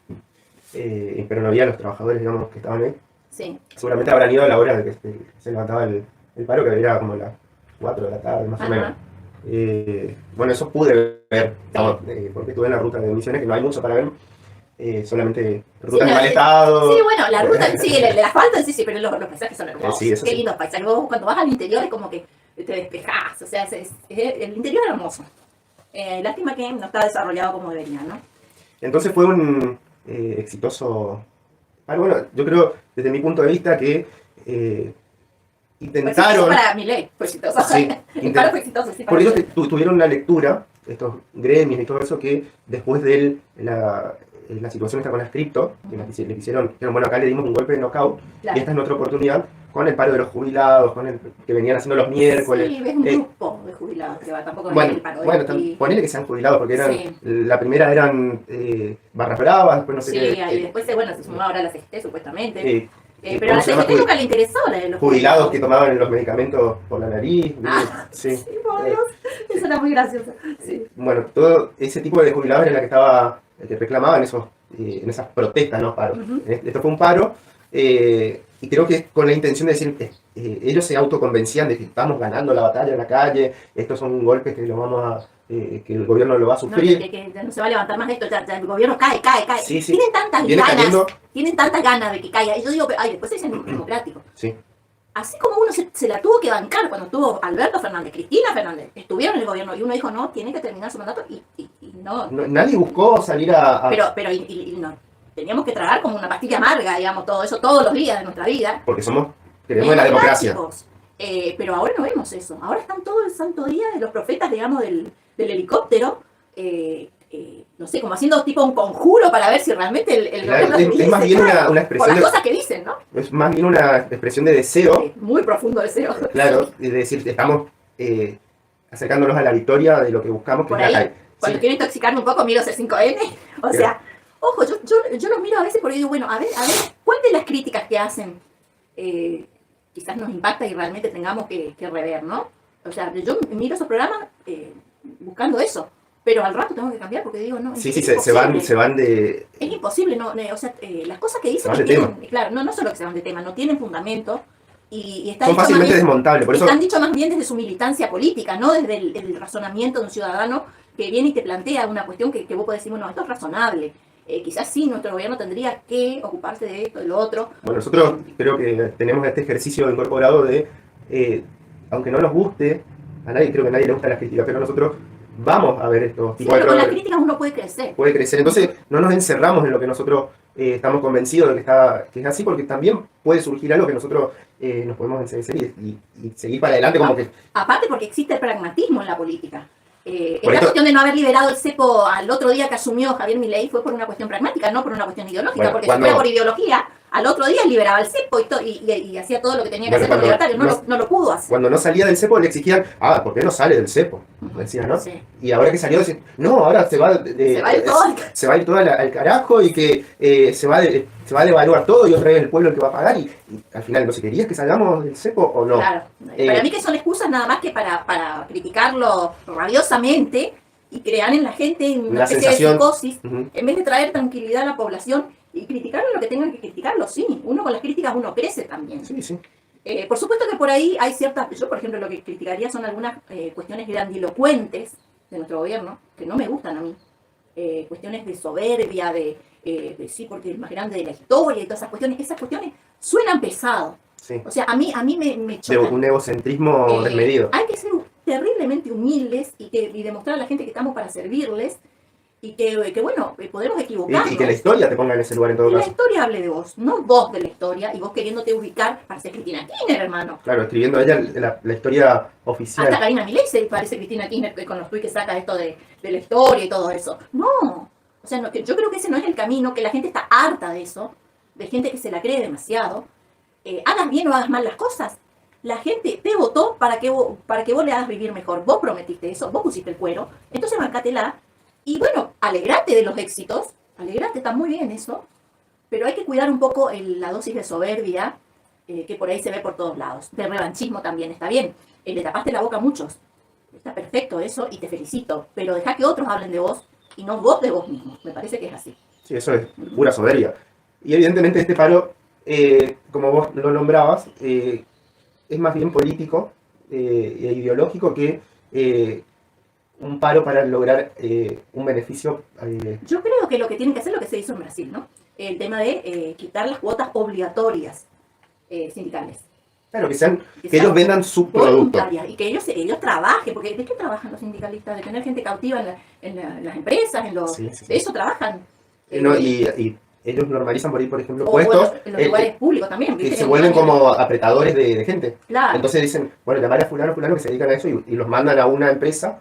Pero no había los trabajadores, digamos, que estaban ahí. Sí. Seguramente habrán ido a la hora de que se levantaba el paro, que era como las 4 de la tarde, más o menos. Bueno, eso pude ver, porque estuve en la ruta de Misiones, que no hay mucho para ver, solamente rutas de mal estado. Sí, bueno, la ruta, el asfalto sí, pero los paisajes son hermosos. Sí, qué lindos paisajes. Vos, cuando vas al interior es como que te despejás, o sea, el interior es hermoso. Lástima que no está desarrollado como debería, ¿no? Entonces fue un exitoso paro. Bueno, yo creo, desde mi punto de vista, que intentaron... Para Milei fue exitoso. Sí, el paro fue exitoso, sí. Por eso tuvieron una lectura, estos gremios y todo eso, que después de la situación esta con las cripto, que le dijeron, bueno, acá le dimos un golpe de knockout, y esta es nuestra oportunidad, con el paro de los jubilados, con el que venían haciendo los miércoles. Sí, es un grupo de jubilados que va, tampoco bueno, el paro. Ponele que sean jubilados, porque eran la primera eran barras bravas, después no sé qué. Y después se sumaba ahora la CGT, supuestamente. Pero a ¿cómo la se llama? CGT nunca le interesó los Jubilados que tomaban los medicamentos por la nariz. Sí, por Dios. Eso era muy gracioso. Sí. Bueno, todo ese tipo de jubilados era la que reclamaban en esas protestas, ¿no? Paros. Esto fue un paro, y creo que con la intención de decir, ellos se autoconvencían de que estamos ganando la batalla en la calle, estos son golpes que que el gobierno lo va a sufrir. No, que no se va a levantar más de esto, ya el gobierno cae. Sí. Tienen tantas ganas de que caiga. Y yo digo, después se dicen democrático. Sí. Así como uno se la tuvo que bancar cuando estuvo Alberto Fernández, Cristina Fernández, estuvieron en el gobierno y uno dijo, no, tiene que terminar su mandato y no. Nadie buscó salir a... Pero no. Teníamos que tragar como una pastilla amarga, digamos, todo eso todos los días de nuestra vida. Porque queremos de la democracia. Pero ahora no vemos eso. Ahora están todo el santo día de los profetas, digamos, del helicóptero, no sé, como haciendo tipo un conjuro para ver si realmente el Claro, gobierno es más bien una por expresión las cosas que dicen, ¿no? es más bien una expresión de deseo, Muy profundo deseo. claro, es decir, estamos acercándonos a la victoria de lo que buscamos, que Por es la ahí, calle. cuando Sí, quiero intoxicarme un poco, miro C5N. O sea, ojo, yo los miro a veces porque digo, bueno, a ver, ¿cuál de las críticas que hacen quizás nos impacta y realmente tengamos que rever, ¿no? O sea, yo miro esos programas buscando eso, pero al rato tengo que cambiar porque digo, no, sí, es sí, imposible. se van de... Es imposible, no, o sea, las cosas que Se dicen van no de tema. tienen, claro, no solo que se van de tema, no tienen fundamento y está Son dicho más fácilmente bien, desmontables, por eso... están dicho más bien desde su militancia política, no desde el razonamiento de un ciudadano que viene y te plantea una cuestión que vos podés decir, bueno, esto es razonable. Quizás sí, nuestro gobierno tendría que ocuparse de esto, de lo otro. Bueno, nosotros creo que tenemos este ejercicio incorporado de, aunque no nos guste, a nadie, creo que a nadie le gusta la crítica, pero nosotros vamos a ver estos Sí, tipos de pero con las programas. críticas uno puede crecer. Puede crecer. Entonces, no nos encerramos en lo que nosotros estamos convencidos de que es así, porque también puede surgir algo que nosotros nos podemos enseguecer y seguir para adelante como que... Aparte porque existe el pragmatismo en la política. Por Esta esto- cuestión de no haber liberado el cepo al otro día que asumió Javier Milei fue por una cuestión pragmática, no por una cuestión ideológica, Bueno, porque cuando- si fuera por ideología, al otro día liberaba el cepo y hacía todo lo que tenía que Bueno, hacer con cuando libertarios, no lo pudo hacer. Cuando no salía del cepo le exigían, ¿por qué no sale del cepo? Decían, ¿no? Sí. Y ahora que salió, decían, no, ahora se va a ir todo al carajo. se va a ir todo al carajo y que se va a devaluar todo y otra vez el pueblo el que va a pagar y al final, no sé, ¿querías que salgamos del cepo o no? Claro. Para mí que son excusas nada más que para criticarlo rabiosamente y crear en la gente una Una especie sensación. de psicosis, Ujú. en vez de traer tranquilidad a la población y criticarlo lo que tengan que criticarlo, sí. Uno con las críticas uno crece también. Sí, sí. Por supuesto que por ahí hay ciertas, yo por ejemplo lo que criticaría son algunas cuestiones grandilocuentes de nuestro gobierno, que no me gustan a mí. Cuestiones de soberbia, de sí, porque es el más grande de la historia y todas esas cuestiones suenan pesado. Sí. O sea, a mí me De chocan. un egocentrismo desmedido. Hay que ser terriblemente humildes y demostrar a la gente que estamos para servirles y que bueno, podemos equivocarnos. Y que la historia te ponga en ese lugar en todo Que la caso. historia hable de vos, no vos de la historia y vos queriéndote ubicar para ser Cristina Kirchner, hermano. Claro, escribiendo ella la historia oficial. Hasta Karina Milei se parece Cristina Kirchner con los tweets que saca esto de la historia y todo eso. No, o sea, yo creo que ese no es el camino, que la gente está harta de eso, de gente que se la cree demasiado. Hagas bien o hagas mal las cosas. La gente te votó para que vos le hagas vivir mejor. Vos prometiste eso, vos pusiste el cuero, entonces bancátela. Y bueno, alegrate de los éxitos, alegrate, está muy bien eso, pero hay que cuidar un poco la dosis de soberbia que por ahí se ve por todos lados. De revanchismo también está bien. Le tapaste la boca a muchos. Está perfecto eso y te felicito, pero deja que otros hablen de vos y no vos de vos mismo. Me parece que es así. Sí, eso es pura soberbia. Y evidentemente este paro, como vos lo nombrabas, es más bien político e ideológico que un paro para lograr un beneficio. Yo creo que lo que tienen que hacer es lo que se hizo en Brasil, ¿no? El tema de quitar las cuotas obligatorias sindicales. Claro, que ellos vendan su producto. Voluntarias y que ellos trabajen, porque ¿de qué trabajan los sindicalistas? De tener gente cautiva en las empresas, Sí, sí, sí. de eso trabajan. No, y ellos normalizan por ahí, por ejemplo, o puestos bueno, en los lugares públicos también. que ¿viste? se vuelven como apretadores de gente. Claro. Entonces dicen, bueno, llamar a fulano que se dedican a eso y los mandan a una empresa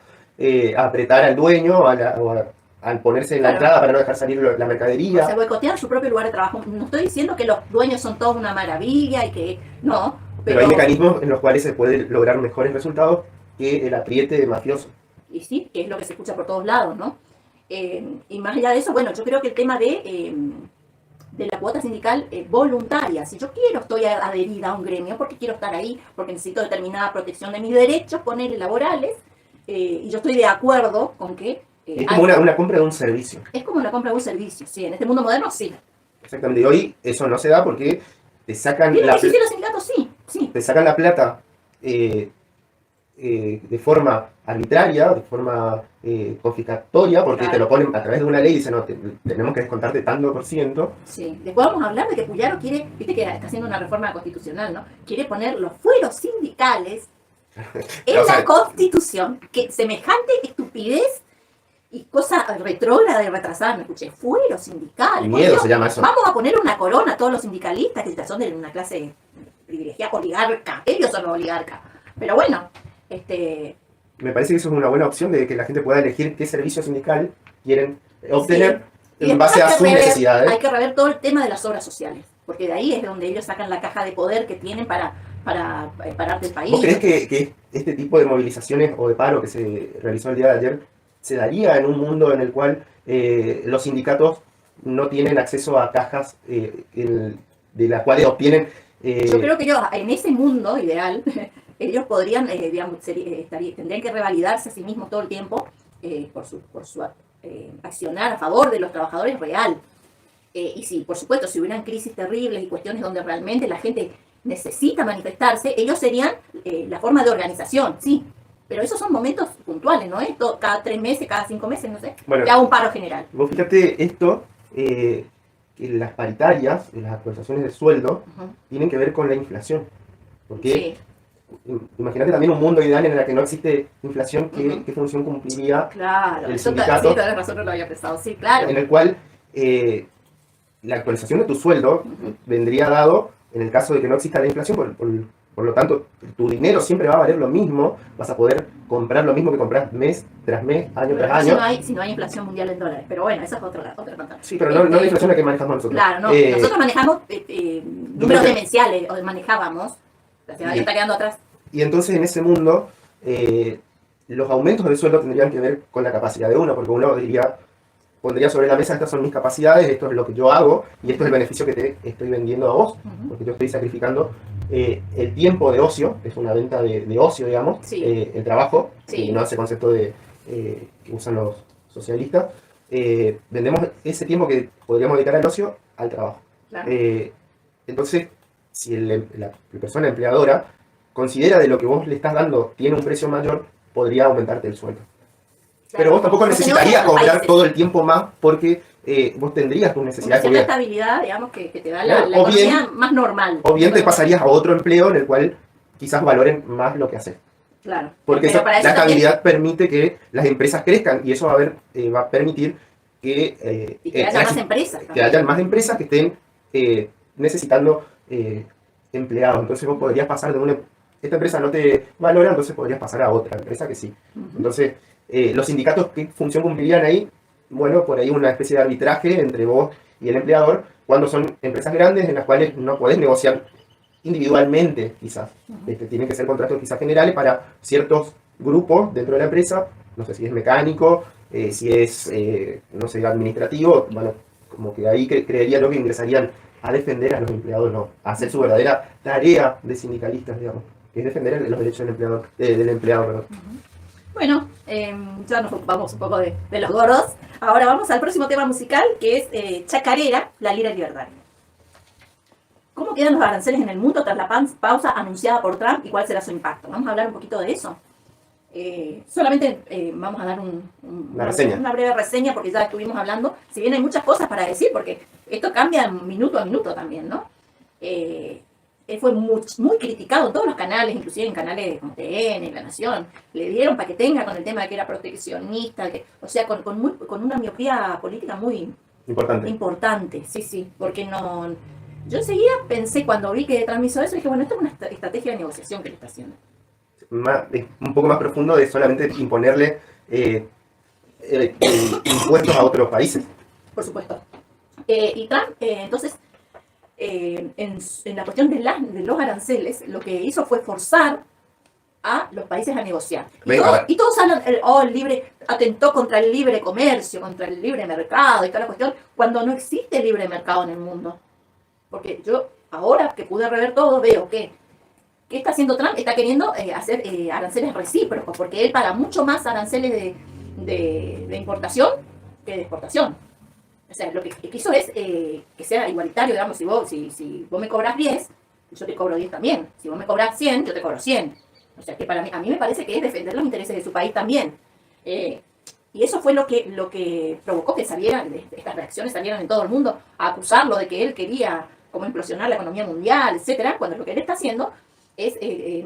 a apretar al dueño al ponerse en la entrada para no dejar salir la mercadería. O sea, boicotean su propio lugar de trabajo. No estoy diciendo que los dueños son todos una maravilla y que no. Pero hay mecanismos en los cuales se puede lograr mejores resultados que el apriete mafioso. Y sí, que es lo que se escucha por todos lados, ¿no? Y más allá de eso, bueno, yo creo que el tema de la cuota sindical voluntaria, si yo estoy adherida a un gremio, porque quiero estar ahí, porque necesito determinada protección de mis derechos, ponerle laborales, y yo estoy de acuerdo con que... Es como una compra de un servicio. Es como la compra de un servicio, sí, en este mundo moderno sí. Exactamente, y hoy eso no se da porque te sacan ¿Tienen la que existir los sindicatos? Sí, sí. te sacan la plata de forma arbitraria, de forma confiscatoria, porque Claro. te lo ponen a través de una ley y dicen, no, tenemos que descontarte tanto por ciento. Sí, después vamos a hablar de que Puyaro quiere, viste que está haciendo una reforma constitucional, ¿no? Quiere poner los fueros sindicales en O sea, la Constitución, que semejante estupidez y cosa retrógrada y retrasada, me escuché, fueros sindicales. Miedo Por Dios, se llama eso. vamos a poner una corona a todos los sindicalistas que son de una clase privilegiada, oligarca, ellos son los oligarcas. Pero bueno, Me parece que eso es una buena opción de que la gente pueda elegir qué servicio sindical quieren obtener Y en después base hay a que sus necesidades. hay que rever todo el tema de las obras sociales, porque de ahí es donde ellos sacan la caja de poder que tienen para pararte el país. ¿Vos creés que este tipo de movilizaciones o de paro que se realizó el día de ayer se daría en un mundo en el cual los sindicatos no tienen acceso a cajas de las cuales obtienen... Yo creo que ellos, en ese mundo ideal, ellos podrían, digamos, tendrían que revalidarse a sí mismos todo el tiempo por su accionar a favor de los trabajadores real. Y si, por supuesto, si hubieran crisis terribles y cuestiones donde realmente la gente necesita manifestarse, ellos serían la forma de organización, sí. Pero esos son momentos puntuales, ¿no? Esto cada 3 meses, cada 5 meses, no sé. Bueno, te hago un paro general. Vos fíjate esto, que las paritarias, las actualizaciones de sueldo, tienen que ver con la inflación. Porque imagínate también un mundo ideal en el que no existe inflación, ¿qué función cumpliría el sindicato? Sí, tenés razón, no lo había pensado, sí, claro. En el cual la actualización de tu sueldo vendría dado en el caso de que no exista la inflación, por lo tanto, tu dinero siempre va a valer lo mismo, vas a poder comprar lo mismo que compras mes tras mes, año tras año. Si no hay inflación mundial en dólares, pero bueno, esa es otra pantalla. Sí, pero no la inflación la que manejamos nosotros. Claro, no, nosotros manejamos números demenciales, o manejábamos, la ciudad está quedando atrás. Y entonces en ese mundo, los aumentos de sueldo tendrían que ver con la capacidad de uno, porque uno pondría sobre la mesa, estas son mis capacidades, esto es lo que yo hago, y esto es el beneficio que te estoy vendiendo a vos, porque yo estoy sacrificando el tiempo de ocio, es una venta de ocio, digamos, el trabajo, y no ese concepto que usan los socialistas. Vendemos ese tiempo que podríamos dedicar al ocio al trabajo. Claro. Entonces, si la persona empleadora considera de lo que vos le estás dando tiene un precio mayor, podría aumentarte el sueldo. Claro, pero vos tampoco necesitarías cobrar todo el tiempo más porque vos tendrías tus necesidades. Una cierta estabilidad, digamos, que te da la economía más normal. O bien te pasarías a otro empleo en el cual quizás valoren más lo que haces. Claro. Porque la estabilidad permite que las empresas crezcan y eso va a permitir que haya más empresas. Que haya más empresas que estén necesitando empleados. Entonces vos podrías pasar de esta empresa no te valora, entonces podrías pasar a otra empresa que sí. Entonces, los sindicatos, ¿qué función cumplirían ahí? Bueno, por ahí una especie de arbitraje entre vos y el empleador, cuando son empresas grandes en las cuales no podés negociar individualmente, quizás. Tienen que ser contratos quizás generales para ciertos grupos dentro de la empresa, no sé si es mecánico, si es, no sé, administrativo, bueno, como que ahí creería yo que ingresarían a defender a los empleados, no, a hacer su verdadera tarea de sindicalistas, digamos, que es defender los derechos del empleado. Perdón. Bueno, ya nos ocupamos un poco de los gordos. Ahora vamos al próximo tema musical, que es Chacarera, la lira libertaria. ¿Cómo quedan los aranceles en el mundo tras la pausa anunciada por Trump y cuál será su impacto? Vamos a hablar un poquito de eso. Solamente vamos a dar una breve reseña porque ya estuvimos hablando. Si bien hay muchas cosas para decir, porque esto cambia minuto a minuto también, ¿no? Él fue muy criticado en todos los canales, inclusive en canales como TN, La Nación. Le dieron para que tenga con el tema de que era proteccionista, o sea, con una miopía política muy importante. Sí, porque no... Yo enseguida pensé, cuando vi que Trump hizo eso, dije, bueno, esto es una estrategia de negociación que le está haciendo. Es un poco más profundo de solamente imponerle impuestos a otros países. Por supuesto. Y Trump, entonces, en la cuestión de los aranceles, lo que hizo fue forzar a los países a negociar. Y todos hablan, atentó contra el libre comercio, contra el libre mercado y toda la cuestión, cuando no existe libre mercado en el mundo. Porque yo, ahora que pude rever todo, veo que ¿qué está haciendo Trump? Está queriendo hacer aranceles recíprocos, porque él paga mucho más aranceles de importación que de exportación. O sea, lo que quiso es que sea igualitario, digamos, si vos me cobras 10, yo te cobro 10 también. Si vos me cobras 100, yo te cobro 100. O sea, que a mí me parece que es defender los intereses de su país también. Y eso fue lo que provocó que estas reacciones salieran en todo el mundo a acusarlo de que él quería como implosionar la economía mundial, etcétera, cuando lo que él está haciendo es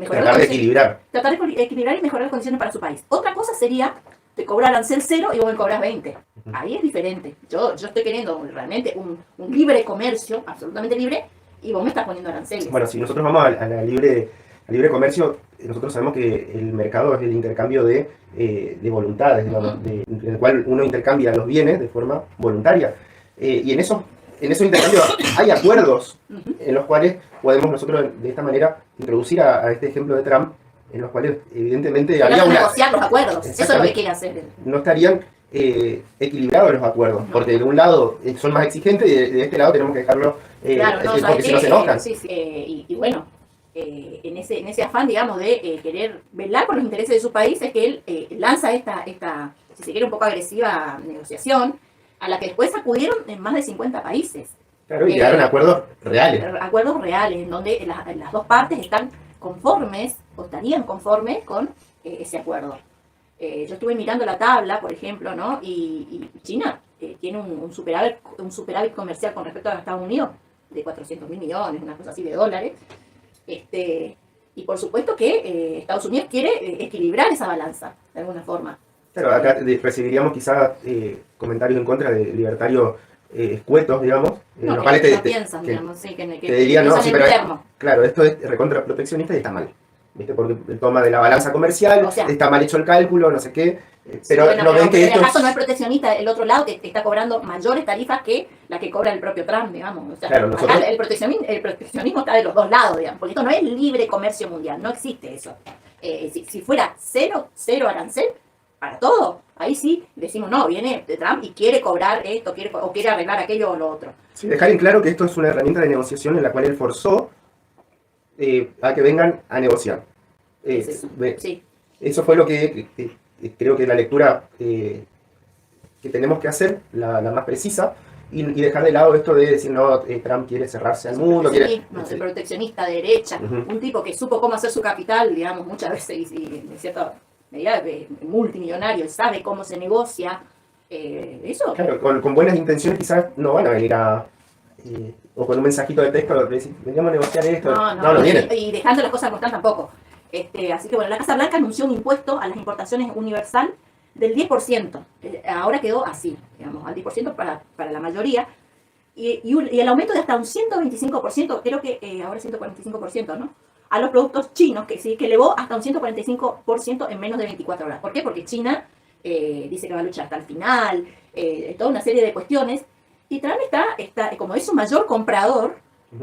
tratar de equilibrar. Tratar de equilibrar y mejorar las condiciones para su país. Otra cosa sería te cobrar arancel 0 y vos me cobras 20. Ahí es diferente. Yo estoy queriendo realmente un libre comercio, absolutamente libre, y vos me estás poniendo aranceles. Bueno, si nosotros vamos al libre comercio, nosotros sabemos que el mercado es el intercambio de voluntades, digamos, en el cual uno intercambia los bienes de forma voluntaria. Y en esos intercambios hay acuerdos en los cuales podemos nosotros de esta manera introducir a este ejemplo de Trump, en los cuales evidentemente había negociar los acuerdos, eso es lo que quiere hacer. No estarían equilibrados los acuerdos, porque de un lado son más exigentes y de este lado tenemos que dejarlo porque si no se enojan. Y bueno, en ese afán, digamos, de querer velar por los intereses de su país, es que él lanza esta, si se quiere, un poco agresiva negociación, a la que después acudieron en más de 50 países. Claro, y llegaron a acuerdos reales. Acuerdos reales, en donde las dos partes están conformes, o estarían conformes con ese acuerdo. Yo estuve mirando la tabla, por ejemplo, ¿no? Y China tiene un superávit comercial con respecto a Estados Unidos de 400.000 millones, una cosa así de dólares. Y por supuesto que Estados Unidos quiere equilibrar esa balanza, de alguna forma. Claro, acá recibiríamos quizás comentarios en contra de libertarios escuetos, digamos. No, los cuales te dirían, no, sí, pero claro, esto es recontra proteccionista y está mal. ¿Viste? Porque el toma de la balanza comercial, está mal hecho el cálculo, no sé qué. Pero sí, bueno, no ven que en esto el caso no es proteccionista, el otro lado te está cobrando mayores tarifas que la que cobra el propio Trump, digamos. O sea, claro, nosotros... acá el proteccionismo está de los dos lados, digamos, porque esto no es libre comercio mundial, no existe eso. Si fuera cero arancel para todo, ahí sí decimos, no, viene Trump y quiere cobrar esto, quiere arreglar aquello o lo otro. Sí, dejar en claro que esto es una herramienta de negociación en la cual él forzó a que vengan a negociar. Sí. Eso fue lo que creo que la lectura que tenemos que hacer, la más precisa, y dejar de lado esto de decir, no, Trump quiere cerrarse al mundo. El proteccionista de derecha, un tipo que supo cómo hacer su capital, digamos, muchas veces, y en cierta medida multimillonario, sabe cómo se negocia. Eso. Claro, con buenas intenciones quizás no van a venir o con un mensajito de texto, decir, veníamos a negociar esto. No vienen. Y dejando las cosas como están tampoco. Así que bueno, la Casa Blanca anunció un impuesto a las importaciones universal del 10%. Ahora quedó así, digamos, al 10% para la mayoría. Y el aumento de hasta un 125%, creo que ahora 145%, ¿no? A los productos chinos, que sí, que elevó hasta un 145% en menos de 24 horas. ¿Por qué? Porque China dice que va a luchar hasta el final, toda una serie de cuestiones. Y Trump está como es su mayor comprador,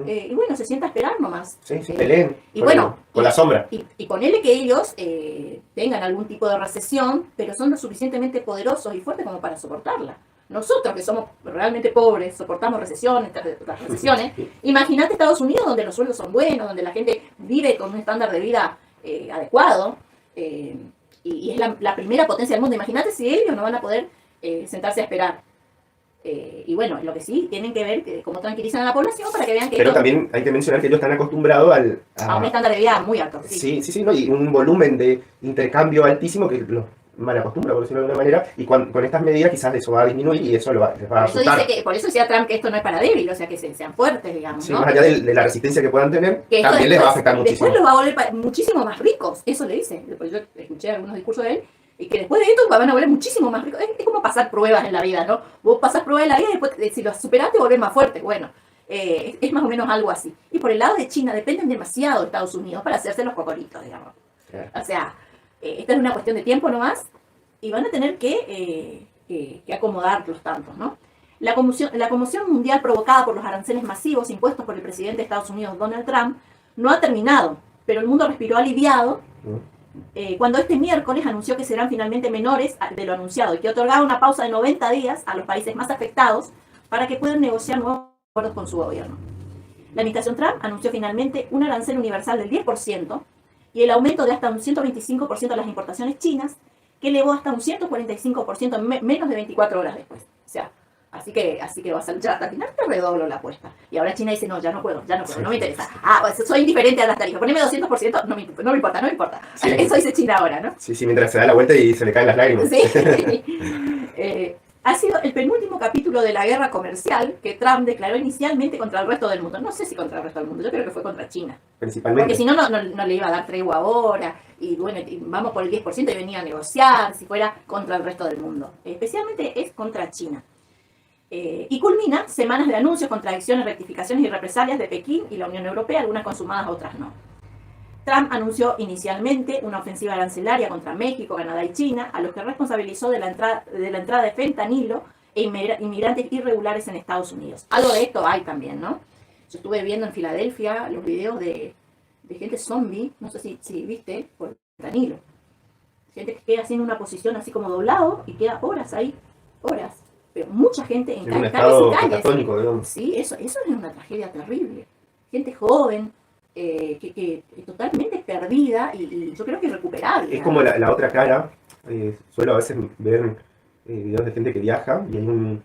y bueno, se sienta a esperar nomás. Sí, peleen. Y bueno, con la sombra. Y ponerle que ellos tengan algún tipo de recesión, pero son lo suficientemente poderosos y fuertes como para soportarla. Nosotros, que somos realmente pobres, soportamos recesiones, las recesiones. Imagínate Estados Unidos, donde los sueldos son buenos, donde la gente vive con un estándar de vida adecuado, y es la primera potencia del mundo. Imagínate si ellos no van a poder sentarse a esperar. Y bueno, lo que sí, tienen que ver cómo tranquilizan a la población para que vean que... Pero también hay que mencionar que ellos están acostumbrados a un estándar de vida muy alto. Sí, ¿no? Y un volumen de intercambio altísimo que los mal acostumbra, por decirlo de alguna manera, y con estas medidas quizás eso va a disminuir y eso les va a asustar. Por eso decía Trump que esto no es para débil, o sea, que sean fuertes, digamos. Sí, ¿no? más allá de la resistencia que puedan tener, que también les va a afectar muchísimo. Después los va a volver muchísimo más ricos, eso le dice. Después yo escuché algunos discursos de él, y que después de esto van a volver muchísimo más ricos. Es como pasar pruebas en la vida, ¿no? Vos pasás pruebas en la vida y después, si los superaste, volvés más fuerte. Bueno, es más o menos algo así. Y por el lado de China, dependen demasiado de Estados Unidos para hacerse los cocoritos, digamos. Claro. O sea, esta es una cuestión de tiempo nomás, y van a tener que acomodar los tantos, ¿no? La conmoción mundial provocada por los aranceles masivos impuestos por el presidente de Estados Unidos, Donald Trump, no ha terminado, pero el mundo respiró aliviado cuando este miércoles anunció que serán finalmente menores de lo anunciado y que otorgaba una pausa de 90 días a los países más afectados para que puedan negociar nuevos acuerdos con su gobierno. La administración Trump anunció finalmente un arancel universal del 10% y el aumento de hasta un 125% de las importaciones chinas, que elevó hasta un 145% en menos de 24 horas después. O sea, así que vas a luchar hasta el final, te redoblo la apuesta. Y ahora China dice, no me interesa. Pues soy indiferente a las tarifas, poneme 200%, no me importa. Sí. Eso dice China ahora, ¿no? Sí, mientras se da la vuelta y se le caen las lágrimas. Sí. Ha sido el penúltimo capítulo de la guerra comercial que Trump declaró inicialmente contra el resto del mundo. No sé si contra el resto del mundo, yo creo que fue contra China. Principalmente. Porque si no le iba a dar tregua ahora, y bueno, vamos por el 10% y venía a negociar si fuera contra el resto del mundo. Especialmente es contra China. Y culmina semanas de anuncios, contradicciones, rectificaciones y represalias de Pekín y la Unión Europea, algunas consumadas, otras no. Trump anunció inicialmente una ofensiva arancelaria contra México, Canadá y China, a los que responsabilizó de la entrada de fentanilo e inmigrantes irregulares en Estados Unidos. Algo de esto hay también, ¿no? Yo estuve viendo en Filadelfia los videos de gente zombie, no sé si viste, por fentanilo. Gente que queda así en una posición así como doblado y queda horas ahí, horas. Pero mucha gente en un calles estado y calles. catatónico, digamos. Sí, eso es una tragedia terrible. Gente joven, que totalmente perdida y yo creo que irrecuperable. Es como la otra cara. Suelo a veces ver videos de gente que viaja y hay un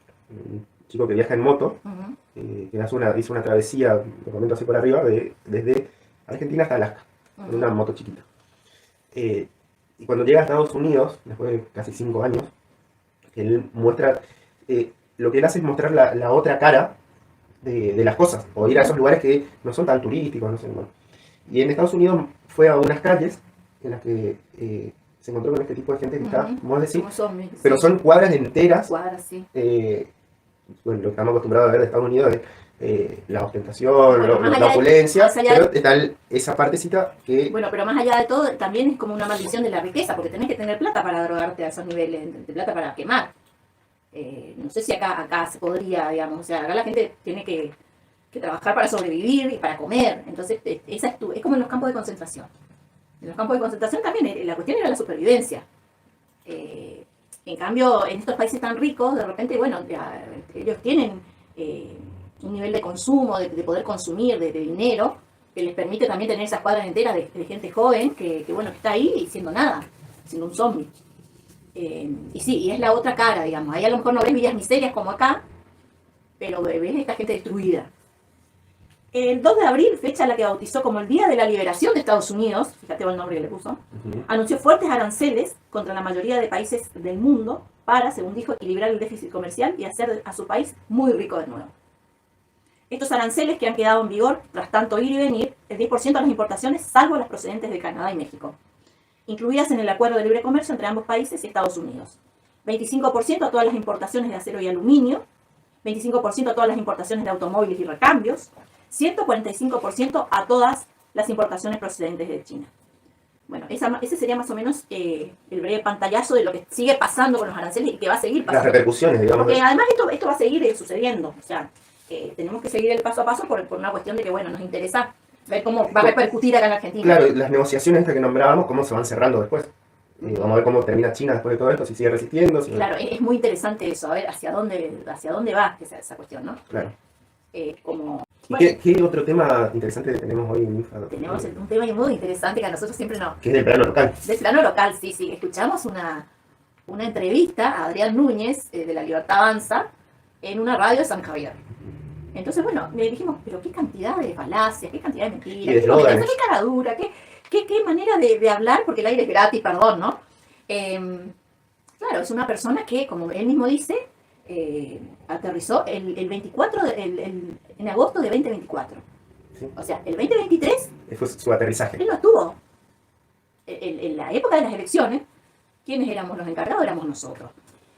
chico que viaja en moto, que hizo una travesía, lo comento así por arriba, desde Argentina hasta Alaska, en una moto chiquita. Y cuando llega a Estados Unidos, después de casi 5 años, él muestra, lo que él hace es mostrar la otra cara de las cosas, o ir a esos lugares que no son tan turísticos, no sé, bueno. Y en Estados Unidos fue a unas calles en las que se encontró con este tipo de gente que está, vamos a decir, pero son cuadras enteras. Cuadras, sí. Bueno, lo que estamos acostumbrados a ver de Estados Unidos es la ostentación, Bueno, la opulencia, pero de... está esa partecita que... Bueno, pero más allá de todo, también es como una maldición de la riqueza, porque tenés que tener plata para drogarte a esos niveles, de plata para quemar. No sé si acá se podría, digamos, o sea, acá la gente tiene que trabajar para sobrevivir y para comer, entonces esa es como en los campos de concentración. En los campos de concentración también la cuestión era la supervivencia. En cambio, en estos países tan ricos, de repente, bueno, ellos tienen un nivel de consumo, de poder consumir, de dinero, que les permite también tener esas cuadras enteras de gente joven que está ahí siendo nada, siendo un zombie. Y sí, y es la otra cara, digamos. Ahí a lo mejor no ves villas miserias como acá, pero ves esta gente destruida. El 2 de abril, fecha a la que bautizó como el Día de la Liberación de Estados Unidos, fíjate el nombre que le puso, anunció fuertes aranceles contra la mayoría de países del mundo para, según dijo, equilibrar el déficit comercial y hacer a su país muy rico de nuevo. Estos aranceles que han quedado en vigor tras tanto ir y venir, el 10% a las importaciones, salvo las procedentes de Canadá y México, incluidas en el acuerdo de libre comercio entre ambos países y Estados Unidos. 25% a todas las importaciones de acero y aluminio, 25% a todas las importaciones de automóviles y recambios, 145% a todas las importaciones procedentes de China. Bueno, ese sería más o menos el breve pantallazo de lo que sigue pasando con los aranceles y que va a seguir pasando. Las repercusiones, digamos. Porque además esto va a seguir sucediendo. O sea, tenemos que seguir el paso a paso por una cuestión de que, bueno, nos interesa ver cómo va a repercutir acá en Argentina. Claro, las negociaciones estas que nombrábamos, cómo se van cerrando después. Vamos a ver cómo termina China después de todo esto, si sigue resistiendo. Claro, es muy interesante eso, a ver hacia dónde va esa cuestión, ¿no? Claro. Bueno, ¿Qué otro tema interesante tenemos hoy en Infa? Tenemos un tema muy interesante que a nosotros siempre nos... Que es del plano local. Del plano local, sí. Escuchamos una entrevista a Adrián Núñez, de La Libertad Avanza, en una radio de San Javier. Entonces, bueno, le dijimos, pero qué cantidad de falacias, qué cantidad de mentiras, qué cara dura, qué manera de hablar, porque el aire es gratis, perdón, ¿no? Claro, es una persona que, como él mismo dice, aterrizó el 24 en agosto de 2024. Sí. O sea, el 2023 fue su aterrizaje. él lo tuvo. En la época de las elecciones, ¿quiénes éramos los encargados? Éramos nosotros.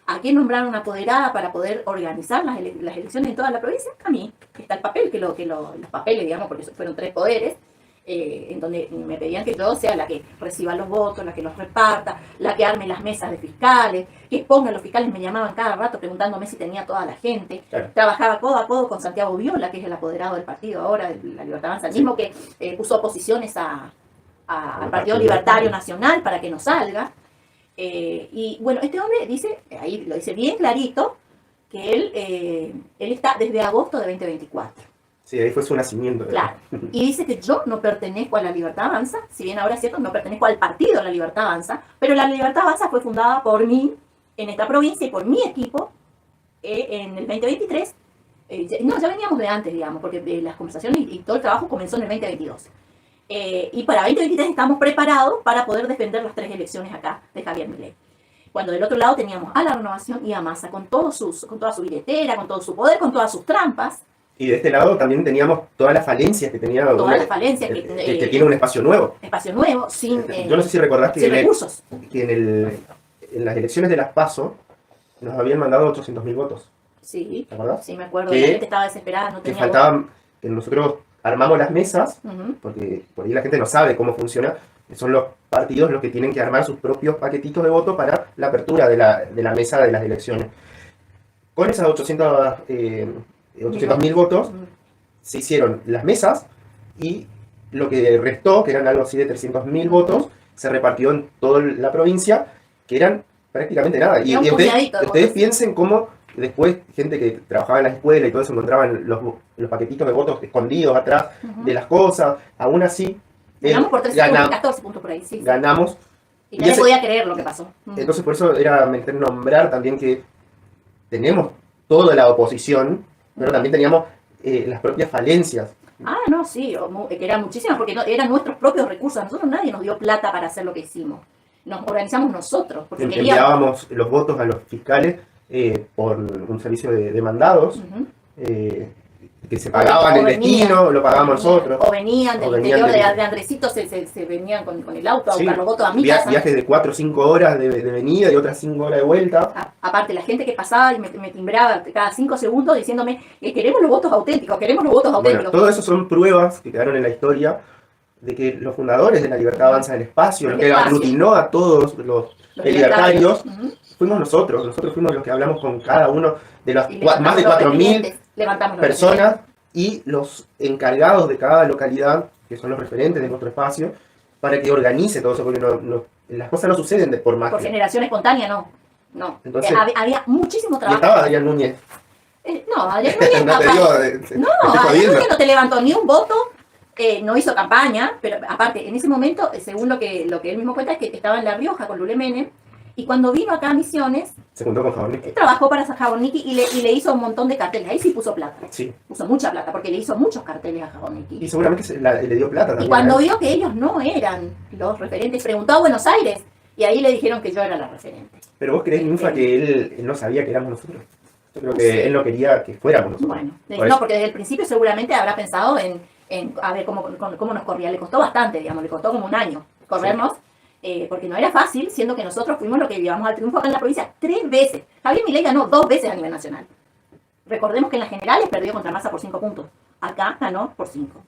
¿A quién nombraron una apoderada para poder organizar las elecciones en toda la provincia? A mí. Está el papel, los papeles, digamos, porque fueron 3 poderes, en donde me pedían que yo sea la que reciba los votos, la que los reparta, la que arme las mesas de fiscales, que ponga los fiscales. Me llamaban cada rato preguntándome si tenía toda la gente. Claro. Trabajaba codo a codo con Santiago Viola, que es el apoderado del partido ahora, de La Libertad Avanza, el mismo que puso oposiciones al Partido Libertario Nacional para que no salga. Y bueno, este hombre dice, ahí lo dice bien clarito, que él está desde agosto de 2024. Sí, ahí fue su nacimiento. Claro. Y dice que yo no pertenezco a La Libertad Avanza, si bien ahora es cierto, no pertenezco al partido La Libertad Avanza, pero La Libertad Avanza fue fundada por mí en esta provincia y por mi equipo en el 2023. Ya veníamos de antes, digamos, porque las conversaciones y todo el trabajo comenzó en el 2022. Y para 2023 estamos preparados para poder defender las 3 elecciones acá de Javier Milei. Cuando del otro lado teníamos a la Renovación y a Massa con toda su billetera, con todo su poder, con todas sus trampas. Y de este lado también teníamos todas las falencias que tenía. Todas las falencias que tiene un espacio nuevo. Espacio nuevo, sin... yo no sé si recordás que, sin recursos. Que en las elecciones de las PASO nos habían mandado 800.000 votos. Sí, ¿Te acordás? sí, me acuerdo. Que la gente estaba desesperada, no que tenía faltaban, que nosotros armamos las mesas, Ujú. porque por ahí la gente no sabe cómo funciona, son los partidos los que tienen que armar sus propios paquetitos de voto para la apertura de la mesa de las elecciones. Con esas 800.000 votos Ujú. se hicieron las mesas y lo que restó, que eran algo así de 300.000 votos, se repartió en toda la provincia, que eran prácticamente nada. Y, Era un y puñadito de ustedes votos. piensen cómo después gente que trabajaba en la escuela y todo eso encontraban los paquetitos de votos escondidos atrás Ujú. de las cosas. Aún así, Ganamos por 13 puntos, ganamos, 14 puntos por ahí, sí. ganamos. Y Y nadie ese- podía creer lo que pasó. Entonces por eso era menester nombrar también que tenemos toda la oposición, pero también teníamos las propias falencias. Ah, no, sí, que eran muchísimas, porque no, eran nuestros propios recursos. A nosotros nadie nos dio plata para hacer lo que hicimos. Nos organizamos nosotros, porque queríamos. Enviábamos los votos a los fiscales por un servicio de mandados, Ujú. que se pagaban el destino, lo pagábamos nosotros. O venían del O venían interior del- de Andresito, se venían con el auto a Sí, buscar los votos a mi casa. viajes de 4 o 5 horas de venida y otras 5 horas de vuelta. Aparte, la gente que pasaba y me timbraba cada 5 segundos diciéndome que queremos los votos auténticos, queremos los votos Bueno, auténticos. todo eso son pruebas que quedaron en la historia de que los fundadores de la Libertad Avanza del Espacio, El lo que espacio. aglutinó a todos los libertarios, Ujú. fuimos nosotros. Nosotros fuimos los que hablamos con cada uno de las Y más de levantamos los 4.000 referentes, levantamos los personas y los encargados de cada localidad, que son los referentes de nuestro espacio, para que organice todo eso, porque las cosas no suceden por Por magia. generación espontánea, no. No. Entonces- Había muchísimo Y trabajo. estaba Adrián Núñez. No, Adrián Núñez, No te aparte- digo, no, me estoy Adrián jodiendo. Núñez no te levantó ni un voto, no hizo campaña, pero aparte, en ese momento, según lo que él mismo cuenta, es que estaba en La Rioja con Lule Menem, y cuando vino acá a Misiones, Se juntó con Jabornik. trabajó para Jaborniki y le hizo un montón de carteles. Ahí sí puso plata. Sí. Puso mucha plata, porque le hizo muchos carteles a Jaborniki. Y seguramente le dio plata también. Y cuando a él. vio que ellos no eran los referentes, preguntó a Buenos Aires, y ahí le dijeron que yo era la referente. Pero vos creés, Ninfa, que él no sabía que éramos nosotros. Yo creo que Sí. él no quería que fuéramos nosotros. Bueno, Por no, eso. porque desde el principio seguramente habrá pensado en a ver cómo nos corría. Le costó bastante, digamos, le costó como un año corrernos, porque no era fácil, siendo que nosotros fuimos los que llevamos al triunfo acá en la provincia 3 veces. Javier Milei ganó 2 veces a nivel nacional. Recordemos que en las generales perdió contra Massa por 5 puntos. Acá ganó por 5.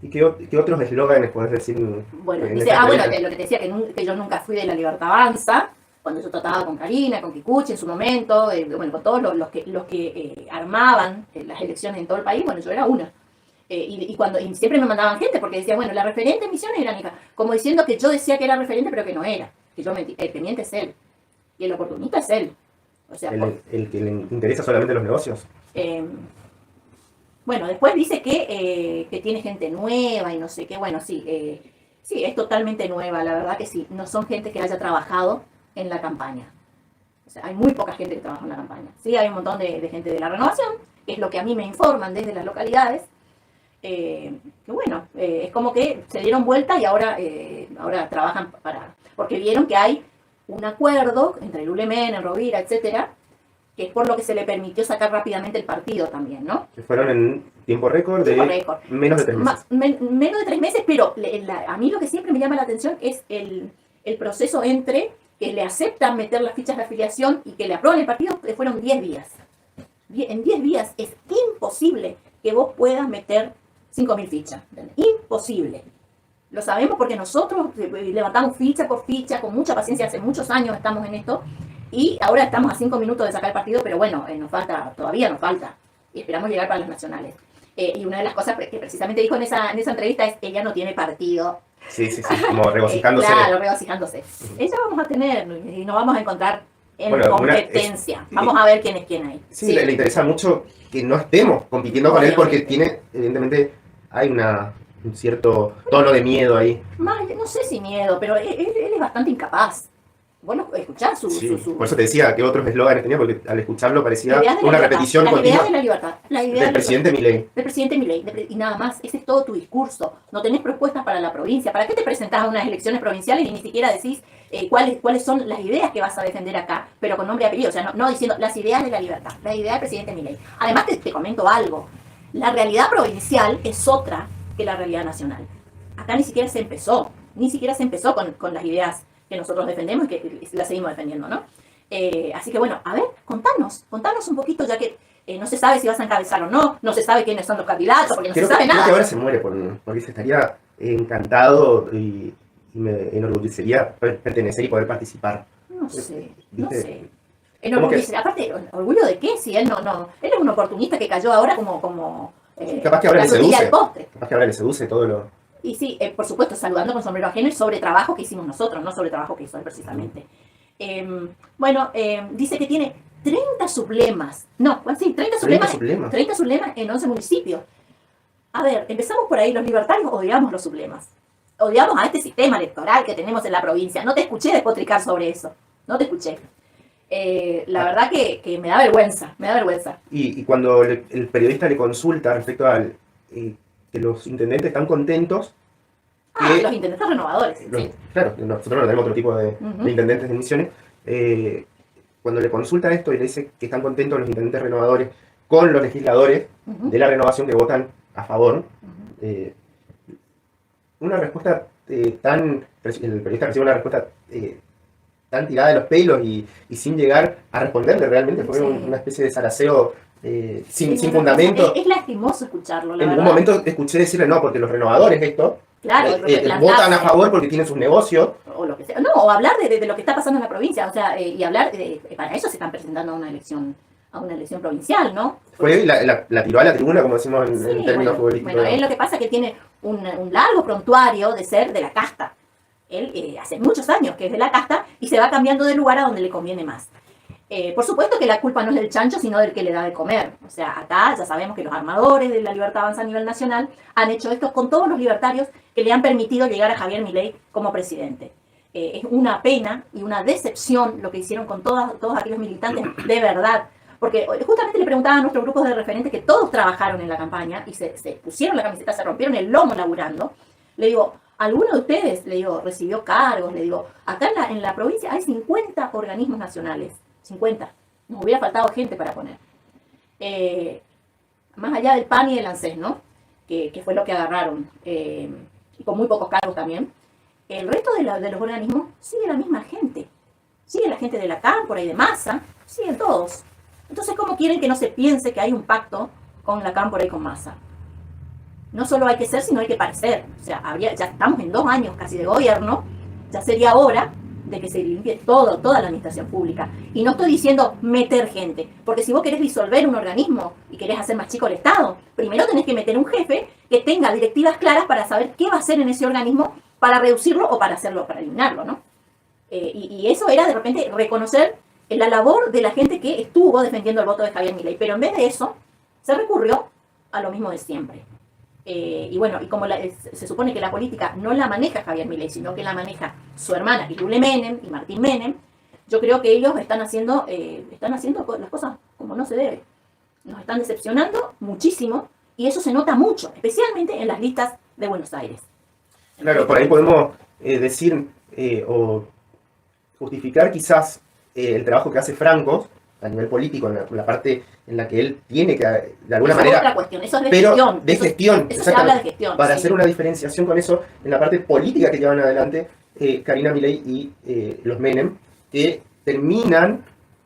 ¿Y qué otros eslóganes podés decir? Bueno, en dice, esta bueno, entrevista? lo que te decía, que yo nunca fui de la Libertad Avanza, cuando yo trataba con Karina, con Kikuchi en su momento, bueno, con todos los que armaban las elecciones en todo el país, bueno, yo era una. Y siempre me mandaban gente porque decía, bueno, la referente en Misiones era Nica, como diciendo que yo decía que era referente, pero que no era, que yo mentí. El teniente es él, y el oportunista es él. O sea, El que le interesa solamente los negocios. bueno, después dice que tiene gente nueva y no sé qué. Bueno, sí, sí, es totalmente nueva, la verdad que sí. No son gente que haya trabajado en la campaña. O sea, hay muy poca gente que trabaja en la campaña. Sí, hay un montón de gente de la renovación, que es lo que a mí me informan desde las localidades. Que bueno, es como que se dieron vuelta y ahora trabajan porque vieron que hay un acuerdo entre Lule Menem, Rovira, etcétera, que es por lo que se le permitió sacar rápidamente el partido también, ¿no? Que fueron en tiempo récord de Tiempo récord. menos de 3 meses. Menos de 3 meses, pero a mí lo que siempre me llama la atención es el proceso entre que le aceptan meter las fichas de afiliación y que le aprueban el partido, que fueron 10 días. En 10 días es imposible que vos puedas meter 5.000 fichas. Imposible. Lo sabemos porque nosotros levantamos ficha por ficha, con mucha paciencia, hace muchos años estamos en esto, y ahora estamos a 5 minutos de sacar el partido, pero bueno, todavía nos falta, y esperamos llegar para las nacionales. Y una de las cosas que precisamente dijo en esa entrevista es, ella no tiene partido. Sí, como regocijándose. Claro, regocijándose. Ella vamos a tener, y nos vamos a encontrar en competencia. Vamos a ver quién es quién ahí. Sí, le interesa mucho que no estemos compitiendo con él porque tiene, evidentemente, hay un cierto tono de miedo ahí. Más, no sé si miedo, pero él es bastante incapaz. Bueno, escuchar su... Por eso te decía que otros eslóganes tenía, porque al escucharlo parecía una repetición la continua idea de la libertad, la idea del presidente Milei. Del presidente Milei, y nada más. Ese es todo tu discurso. No tenés propuestas para la provincia. ¿Para qué te presentás a unas elecciones provinciales y ni siquiera decís cuáles son las ideas que vas a defender acá, pero con nombre y apellido? O sea, no diciendo las ideas de la libertad, la idea del presidente Milei. Además, te comento algo. La realidad provincial es otra que la realidad nacional. Acá ni siquiera se empezó con las ideas que nosotros defendemos y que las seguimos defendiendo, ¿no? Así que bueno, a ver, contanos un poquito, ya que no se sabe si vas a encabezar o no, no se sabe quiénes son los candidatos, porque no Creo, se sabe creo nada. que ahora se muere porque se estaría encantado y me enorgullecería poder pertenecer y poder participar. No sé, no ¿Viste? sé. Como que Aparte, ¿orgullo de qué? Si él él es un oportunista que cayó ahora como capaz que ahora la le frutilla seduce. del postre. Capaz que ahora le seduce todo lo... Y sí, por supuesto, saludando con sombrero ajeno y sobre trabajo que hicimos nosotros, no sobre trabajo que hizo él precisamente. Dice que tiene 30 sublemas. No, sí, 30 sublemas. 30 sublemas en 11 municipios. A ver, empezamos por ahí. Los libertarios odiamos los sublemas. Odiamos a este sistema electoral que tenemos en la provincia. No te escuché despotricar sobre eso. No te escuché. La verdad que me da vergüenza, me da vergüenza. Y cuando el periodista le consulta respecto al que los intendentes están contentos. Los intendentes renovadores. Sí. Claro, nosotros no tenemos otro tipo de intendentes de Misiones. Cuando le consulta esto y le dice que están contentos los intendentes renovadores con los legisladores de la renovación que votan a favor, una respuesta el periodista recibe una respuesta tan tirada de los pelos y sin llegar a responderle realmente. Fue una especie de zaraceo sin fundamento. Es lastimoso escucharlo, la en verdad. un momento escuché decirle no, porque los renovadores esto claro, votan a favor porque tienen sus negocios. O lo que sea. No, o hablar de lo que está pasando en la provincia, o sea, y hablar para eso se están presentando a una elección provincial, ¿no? Fue la tiró a la tribuna, como decimos en términos futbolísticos. Bueno, él lo que pasa es que tiene un largo prontuario de ser de la casta. Él hace muchos años que es de la casta y se va cambiando de lugar a donde le conviene más. Por supuesto que la culpa no es del chancho, sino del que le da de comer. O sea, acá ya sabemos que los armadores de la Libertad Avanza a nivel nacional han hecho esto con todos los libertarios que le han permitido llegar a Javier Milei como presidente. Es una pena y una decepción lo que hicieron con todos aquellos militantes de verdad. Porque justamente le preguntaba a nuestros grupos de referentes que todos trabajaron en la campaña y se pusieron la camiseta, se rompieron el lomo laburando. Le digo, ¿alguno de ustedes, le digo, recibió cargos? Le digo, acá en la provincia hay 50 organismos nacionales. 50. Nos hubiera faltado gente para poner. Más allá del PAN y del ANSES, ¿no? Que fue lo que agarraron. Y con muy pocos cargos también. El resto de los organismos sigue la misma gente. Sigue la gente de la Cámpora y de Massa. Siguen todos. Entonces, ¿cómo quieren que no se piense que hay un pacto con la Cámpora y con Massa? No solo hay que ser, sino hay que parecer. O sea, ya estamos en 2 años casi de gobierno. Ya sería hora de que se limpie toda la administración pública. Y no estoy diciendo meter gente, porque si vos querés disolver un organismo y querés hacer más chico el Estado, primero tenés que meter un jefe que tenga directivas claras para saber qué va a hacer en ese organismo para reducirlo o para eliminarlo, ¿no? Y eso era de repente reconocer la labor de la gente que estuvo defendiendo el voto de Javier Milei. Pero en vez de eso, se recurrió a lo mismo de siempre. Y bueno, y como se supone que la política no la maneja Javier Milei, sino que la maneja su hermana Irule Menem y Martín Menem, yo creo que ellos están haciendo las cosas como no se debe. Nos están decepcionando muchísimo y eso se nota mucho, especialmente en las listas de Buenos Aires. Claro, por ahí podemos decir o justificar quizás el trabajo que hace Franco a nivel político, en la parte en la que él tiene que, de alguna manera... Es otra cuestión, eso es de pero gestión. de gestión, eso se habla de gestión. Para sí. hacer una diferenciación con eso, en la parte política que llevan adelante Karina Milei y los Menem, que terminan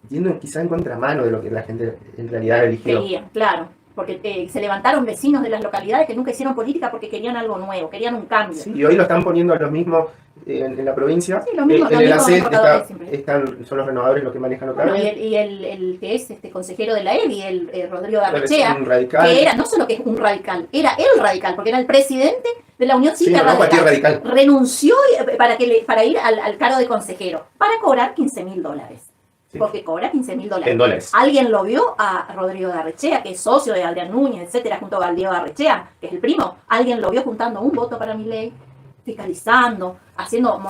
yendo quizás en contramano de lo que la gente en realidad eligió. Querían, claro. Porque se levantaron vecinos de las localidades que nunca hicieron política porque querían algo nuevo, querían un cambio. Sí, y hoy lo están poniendo a los mismos en la provincia. Sí, los mismos, en el ACET siempre. son los renovadores los que manejan otra Bueno, vez. y el que es consejero de la EBI, el Rodrigo Garrechea, un radical. que era no solo que es un radical, era el radical, porque era el presidente de la Unión Cívica Radical. Renunció para ir al cargo de consejero, para cobrar $15.000. Sí. Porque cobra $15.000. En dólares. Alguien lo vio a Rodrigo Garrechea, que es socio de Adrián Núñez, etcétera, junto a Diego Garrechea, que es el primo. Alguien lo vio juntando un voto para Milei, fiscalizando, haciendo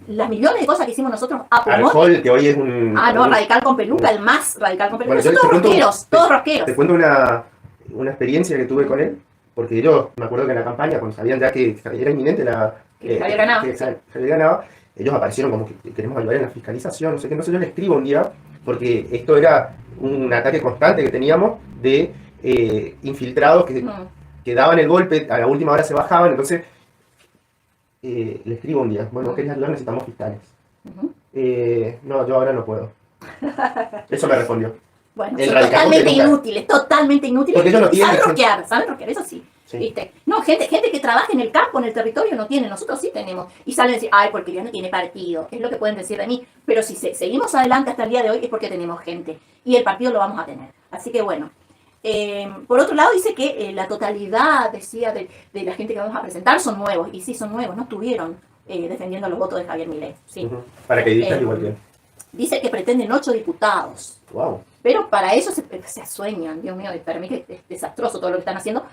las millones de cosas que hicimos nosotros a pulmón. Arjol, que hoy es un... radical con peluca, el más radical con peluca. Bueno, son todos rosqueros. Te cuento una experiencia que tuve con él, porque yo me acuerdo que en la campaña, cuando sabían ya que era inminente que Javier ganaba. Que Javier ganaba, ellos aparecieron como que queremos ayudar en la fiscalización, no sé qué. Entonces yo le escribo un día, porque esto era un ataque constante que teníamos de infiltrados que daban el golpe, a la última hora se bajaban. Entonces le escribo un día, bueno, ¿querés ayudar? Necesitamos fiscales. No, yo ahora no puedo. Eso me respondió. Bueno, El son radicalismo totalmente inútiles. Porque ellos no tienen Saben rockear, eso sí. Sí. ¿Viste? No, gente que trabaja en el campo, en el territorio, no tiene, nosotros sí tenemos. Y salen a decir, ay, porque ya no tiene partido, es lo que pueden decir de mí. Pero si seguimos adelante hasta el día de hoy es porque tenemos gente. Y el partido lo vamos a tener. Así que bueno. Por otro lado, dice que la totalidad, decía, de la gente que vamos a presentar son nuevos. Y sí, son nuevos, no estuvieron defendiendo los votos de Javier Milei. ¿Sí? Paracaidistas igual que. Dice que pretenden 8 diputados. Wow. Pero para eso se sueñan, Dios mío, para mí que es desastroso todo lo que están haciendo.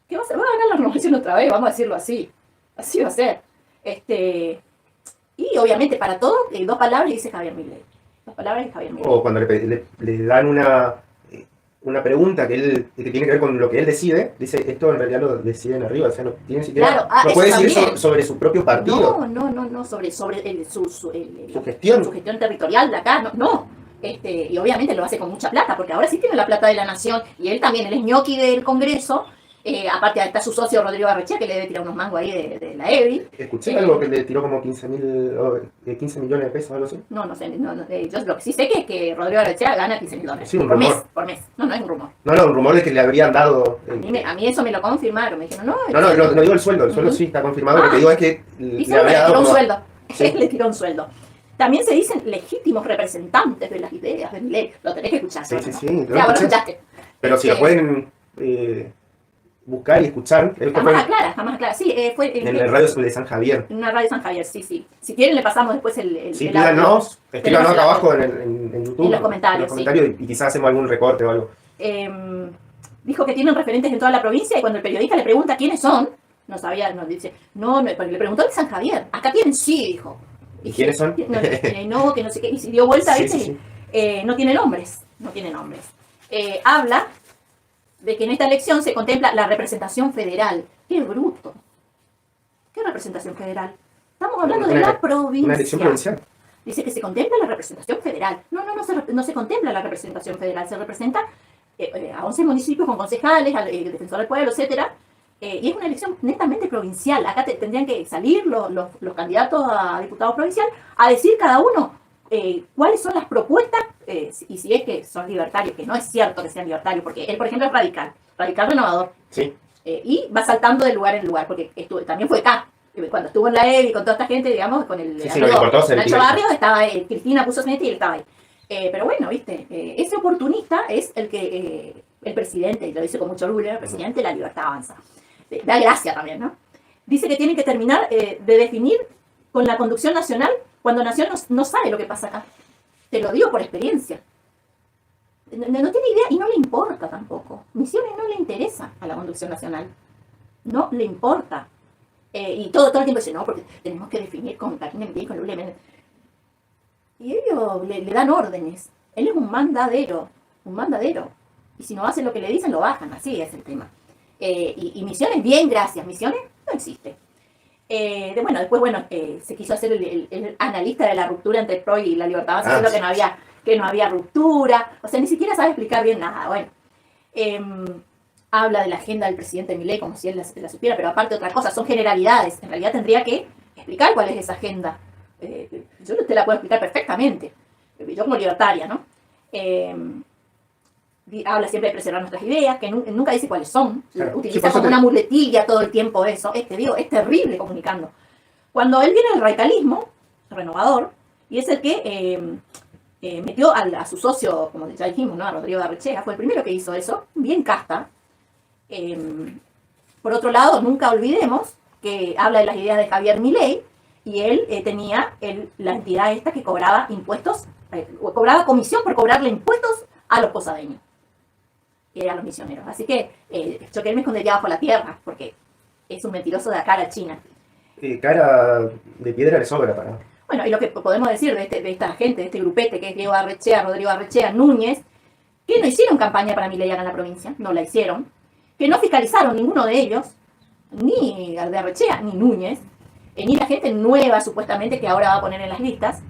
¿Qué va a hacer? Va a ganar la renovación otra vez, vamos a decirlo así. Así va a ser. Y obviamente para todo, 2 palabras dice Javier Milei. 2 palabras de Javier Milei. O cuando le dan una pregunta que tiene que ver con lo que él decide, dice, esto en realidad lo deciden arriba, o sea, no tiene siquiera, Claro, no puede decir también. sobre su propio partido. No, sobre Su gestión. Su gestión territorial de acá, no. Y obviamente lo hace con mucha plata, porque ahora sí tiene la plata de la nación, y él también, él es ñoqui del Congreso, aparte está su socio Rodrigo Arrechea, que le debe tirar unos mangos ahí de la EBI. Escuché algo que le tiró como 15 millones de pesos o algo así. No sé, yo lo que sí sé que Rodrigo Arrechea gana $15.000 Sí, un por rumor. mes, por mes. No es un rumor. No, un rumor de que le habrían dado. A mí eso me lo confirmaron, me dijeron, No digo el sueldo sí está confirmado, lo que digo es que y le habría le dado. tiró un como- sueldo. Sí. Le tiró un sueldo. También se dicen legítimos representantes de las ideas de Milei. Lo tenés que escuchar. Sí, ¿no? sí, O sea, vos lo escuchaste. Pero si lo pueden buscar y escuchar, esto fue Jamás aclara. Sí, fue en el radio de San Javier. en una radio San Javier, sí. Si quieren le pasamos después el Sí, el audio. escríbanos Tenemos acá el abajo en YouTube. En los comentarios, y quizás hacemos algún recorte o algo. Dijo que tienen referentes en toda la provincia y cuando el periodista le pregunta quiénes son, nos dice, porque le preguntó de San Javier. Acá tienen, sí, dijo. ¿Y quiénes son? No, que no sé qué. Y se dio vuelta, Sí, ¿viste? sí. No tiene nombres. Habla de que en esta elección se contempla la representación federal. ¡Qué bruto! ¿Qué representación federal? Estamos hablando de la provincia. Una elección provincial. Dice que se contempla la representación federal. No se contempla la representación federal. Se representa a 11 municipios con concejales, al defensor del pueblo, etcétera. Y es una elección netamente provincial. Acá tendrían que salir los candidatos a diputado provincial a decir cada uno cuáles son las propuestas y si es que son libertarios, que no es cierto que sean libertarios, porque él, por ejemplo, es radical renovador. Sí. Y va saltando de lugar en lugar, porque también fue acá. Cuando estuvo en la EBI con toda esta gente, digamos, con el Sí, lo que importó es el Nacho primer- Barrios, estaba Cristina puso su y él estaba ahí. Pero bueno, viste, ese oportunista es el que el presidente, y lo dice con mucho orgullo, el presidente de La Libertad Avanza. Da gracia también, ¿no? Dice que tienen que terminar de definir con la conducción nacional cuando Nación no sabe lo que pasa acá. Te lo digo por experiencia. No tiene idea y no le importa tampoco. Misiones no le interesa a la conducción nacional. No le importa. Y todo el tiempo dice, no, porque tenemos que definir con Karina Milei, con Lula. Y ellos le dan órdenes. Él es un mandadero. Y si no hacen lo que le dicen, lo bajan. Así es el tema. Y Misiones, bien, gracias. Misiones no existe. Después, se quiso hacer el analista de la ruptura entre PRO y La Libertad Avanza, diciendo que no había ruptura. O sea, ni siquiera sabe explicar bien nada. Bueno. Habla de la agenda del presidente Milei como si él la supiera, pero aparte otra cosa, son generalidades. En realidad tendría que explicar cuál es esa agenda. Yo te la puedo explicar perfectamente. Yo como libertaria, ¿no? Habla siempre de preservar nuestras ideas, que nunca dice cuáles son. Claro. Utiliza como una muletilla todo el tiempo eso. Es terrible comunicando. Cuando él viene del radicalismo, renovador, y es el que metió a su socio, como ya dijimos, ¿no? A Rodrigo Arrechea, fue el primero que hizo eso, bien casta. Por otro lado, nunca olvidemos que habla de las ideas de Javier Milei y él tenía la entidad esta que cobraba impuestos, cobraba comisión por cobrarle impuestos a los posadeños y a los misioneros. Así que Choquel me escondería bajo la tierra porque es un mentiroso de la cara china. Cara de piedra le sobra para. Bueno, y lo que podemos decir de esta gente, de este grupete que es Diego Arrechea, Rodrigo Arrechea, Núñez, que no hicieron campaña para Milei acá en la provincia, no la hicieron, que no fiscalizaron ninguno de ellos, ni de Arrechea, ni Núñez, ni la gente nueva supuestamente que ahora va a poner en las listas.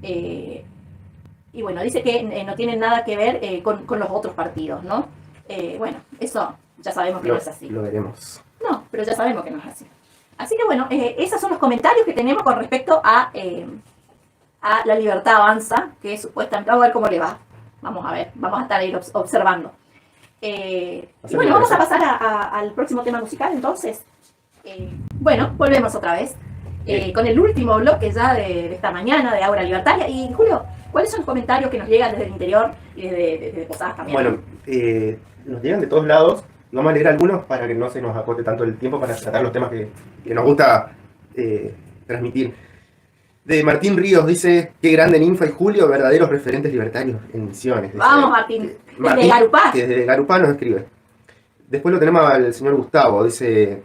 Y bueno, dice que no tienen nada que ver con los otros partidos, ¿no? Bueno, eso ya sabemos que no es así. Lo veremos. No, pero ya sabemos que no es así. Así que bueno, esos son los comentarios que tenemos con respecto a La Libertad Avanza, que supuestamente, vamos a ver cómo le va. Vamos a ver, vamos a estar ahí observando. Y Bastante bueno, vamos a interesante. pasar al próximo tema musical entonces. Bueno, volvemos otra vez con el último bloque ya de esta mañana de Aura Libertaria. Y Julio, ¿cuáles son los comentarios que nos llegan desde el interior y desde Posadas también? Bueno, nos llegan de todos lados. Vamos a leer algunos para que no se nos acote tanto el tiempo para tratar los temas que nos gusta transmitir. De Martín Ríos dice: qué grande Ninfa y Julio, verdaderos referentes libertarios en Misiones. Dice, Vamos, Martín, Martín, desde Garupá. que desde Garupá nos escribe. Después lo tenemos al señor Gustavo. Dice: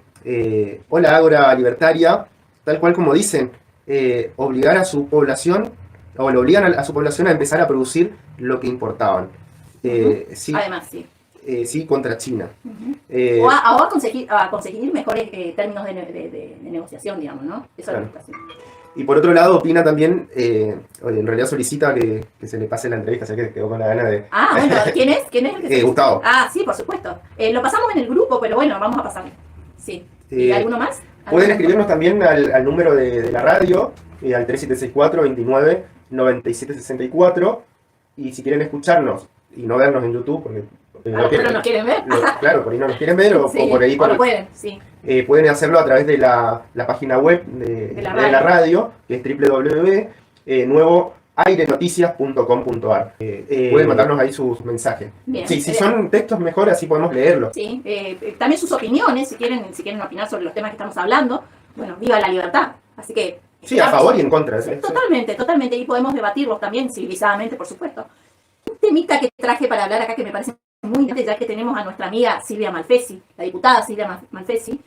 hola Ágora Libertaria, tal cual como dicen, obligar a su población, o le obligan a su población a empezar a producir lo que importaban. Sí, Además, sí. sí, contra China. O a conseguir mejores términos de negociación, digamos, ¿no? Eso Claro. es lo que está haciendo. Y por otro lado, opina también, en realidad solicita que se le pase la entrevista, sé que quedó con la gana de... Ah, bueno, ¿quién es? ¿Quién es el que Gustavo. Ah, sí, por supuesto. Lo pasamos en el grupo, pero bueno, vamos a pasarlo. Sí. ¿Y alguno más? Pueden escribirnos también al número de la radio, al 3764-299764, y si quieren escucharnos y no vernos en YouTube, porque pero no quieren ver. claro, por ahí no nos quieren ver, Sí, o por ahí o lo pueden, sí. pueden hacerlo a través de la página web de la radio, que es www.nuevoairenoticias.com.ar. Pueden mandarnos ahí sus mensajes. Bien. Sí, si son textos mejor, así podemos leerlos. Sí, también sus opiniones, si quieren opinar sobre los temas que estamos hablando. Bueno, viva la libertad. Así que... Sí, a favor y en contra. Sí, totalmente. Y podemos debatirlos también, civilizadamente, por supuesto. Un temita que traje para hablar acá que me parece muy interesante, ya que tenemos a nuestra amiga Silvia Malfesi, la diputada Silvia Malfesi,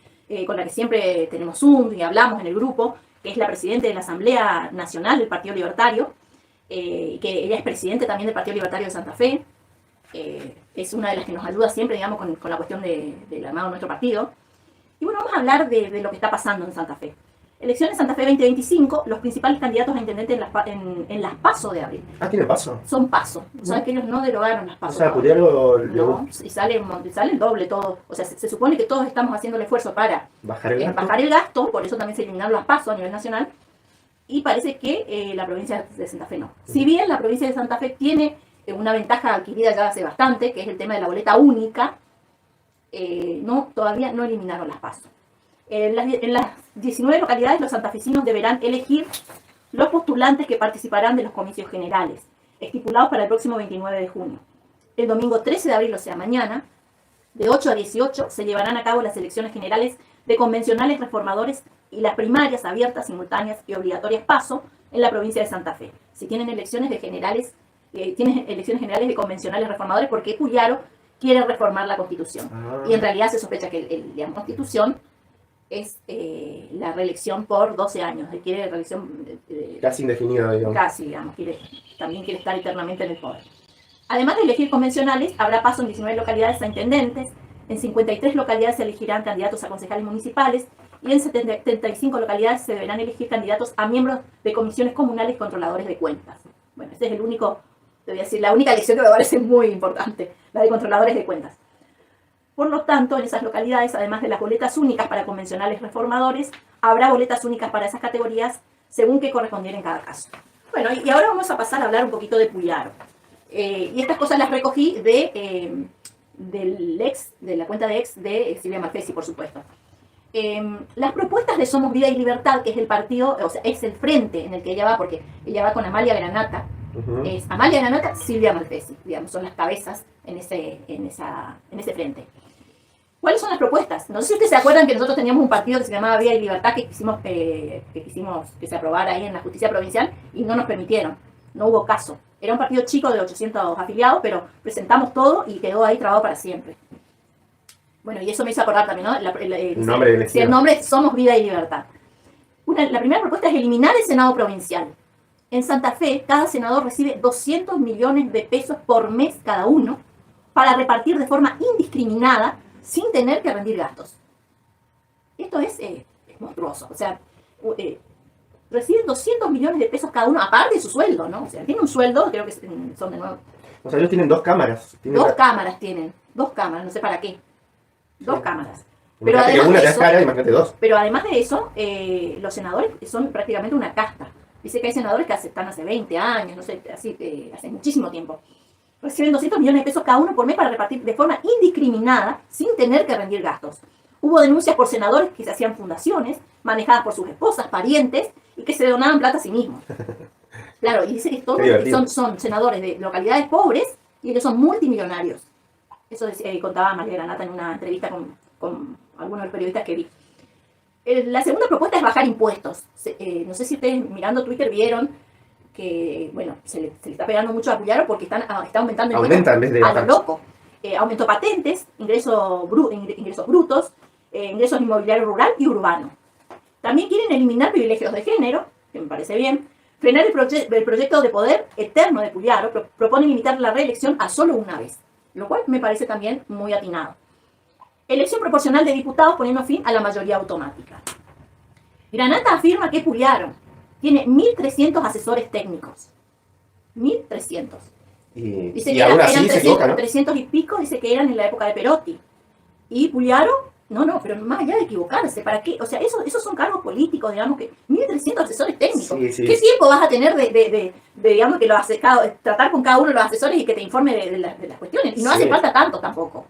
con la que siempre tenemos Zoom y hablamos en el grupo, que es la presidenta de la Asamblea Nacional del Partido Libertario, que ella es presidente también del Partido Libertario de Santa Fe. Es una de las que nos ayuda siempre, digamos, con la cuestión del armado de nuestro partido. Y bueno, vamos a hablar de lo que está pasando en Santa Fe. Elecciones Santa Fe 2025, los principales candidatos a intendente en las PASO de abril. Ah, ¿tiene paso? Son PASO. Sabes que ellos no derogaron las O PASO. sea, Puriano No, y sale el doble todo. O sea, se supone que todos estamos haciendo el esfuerzo para bajar el gasto. bajar el gasto, por eso también se eliminaron las PASO a nivel nacional. Y parece que la provincia de Santa Fe no. Si bien la provincia de Santa Fe tiene una ventaja adquirida ya hace bastante, que es el tema de la boleta única, todavía no eliminaron las PASO. En las 19 localidades los santafesinos deberán elegir los postulantes que participarán de los comicios generales, estipulados para el próximo 29 de junio. El domingo 13 de abril, o sea mañana, de 8 a 18, se llevarán a cabo las elecciones generales de convencionales reformadores y las primarias abiertas, simultáneas y obligatorias PASO en la provincia de Santa Fe. Si tienen elecciones generales de convencionales reformadores, porque Puyaro quiere reformar la Constitución. Y en realidad se sospecha que la Constitución es la reelección por 12 años. Quiere reelección... Casi indefinido, digamos. Casi, digamos. También quiere estar eternamente en el poder. Además de elegir convencionales, habrá paso en 19 localidades a intendentes, en 53 localidades se elegirán candidatos a concejales municipales y en 75 localidades se deberán elegir candidatos a miembros de comisiones comunales y controladores de cuentas. Bueno, este es el único, te voy a decir, la única elección que me parece muy importante, la de controladores de cuentas. Por lo tanto, en esas localidades, además de las boletas únicas para convencionales reformadores, habrá boletas únicas para esas categorías según que correspondiera en cada caso. Bueno, y ahora vamos a pasar a hablar un poquito de Puyaro. Y estas cosas las recogí de la cuenta de ex de Silvia Malfesi, por supuesto. Las propuestas de Somos Vida y Libertad, que es el partido, o sea, es el frente en el que ella va, porque ella va con Amalia Granata. Es Amalia Granata, Silvia Malfesi, digamos, son las cabezas en ese frente. ¿Cuáles son las propuestas? No sé si ustedes se acuerdan que nosotros teníamos un partido que se llamaba Vida y Libertad que quisimos que se aprobara ahí en la justicia provincial y no nos permitieron, no hubo caso. Era un partido chico de 800 afiliados, pero presentamos todo y quedó ahí trabado para siempre. Bueno, y eso me hizo acordar también, ¿no? El nombre del el nombre es Somos Vida y Libertad. La primera propuesta es eliminar el Senado provincial. En Santa Fe, cada senador recibe 200 millones de pesos por mes cada uno para repartir de forma indiscriminada sin tener que rendir gastos. Esto es monstruoso. O sea, reciben 200 millones de pesos cada uno, aparte de su sueldo, ¿no? O sea, tiene un sueldo, creo que son de nuevo. O sea, ellos tienen dos cámaras. Cámaras tienen, dos cámaras, no sé para qué. Dos cámaras. Pero además una de eso, cara, imagínate dos. Pero además de eso, los senadores son prácticamente una casta. Dice que hay senadores que están hace 20 años, no sé, así, hace muchísimo tiempo. reciben 200 millones de pesos cada uno por mes para repartir de forma indiscriminada sin tener que rendir gastos. Hubo denuncias por senadores que se hacían fundaciones, manejadas por sus esposas, parientes, y que se donaban plata a sí mismos. Claro, y dice que todos son senadores de localidades pobres y ellos son multimillonarios. Eso contaba María Granata en una entrevista con algunos de los periodistas que vi. La segunda propuesta es bajar impuestos. No sé si ustedes mirando Twitter vieron que, bueno, se le está pegando mucho a Puyaro porque está aumentando Aumenta en vez de a bajar. lo loco. Aumentó patentes, ingresos brutos, ingresos inmobiliario rural y urbano. También quieren eliminar privilegios de género, que me parece bien. Frenar el proyecto de poder eterno de Puyaro. Propone limitar la reelección a solo una vez, lo cual me parece también muy atinado. Elección proporcional de diputados poniendo fin a la mayoría automática. Granata afirma que Puyaro tiene 1.300 asesores técnicos. 1.300. Dice y que aún eran así se equivoca, ¿no? 300 y pico, dice que eran en la época de Perotti. Y Puyaro, no, pero más allá de equivocarse, ¿para qué? O sea, esos son cargos políticos, digamos que 1.300 asesores técnicos. Sí. ¿Qué tiempo vas a tener de digamos, que tratar con cada uno de los asesores y que te informe de las cuestiones? Y no hace falta tanto tampoco.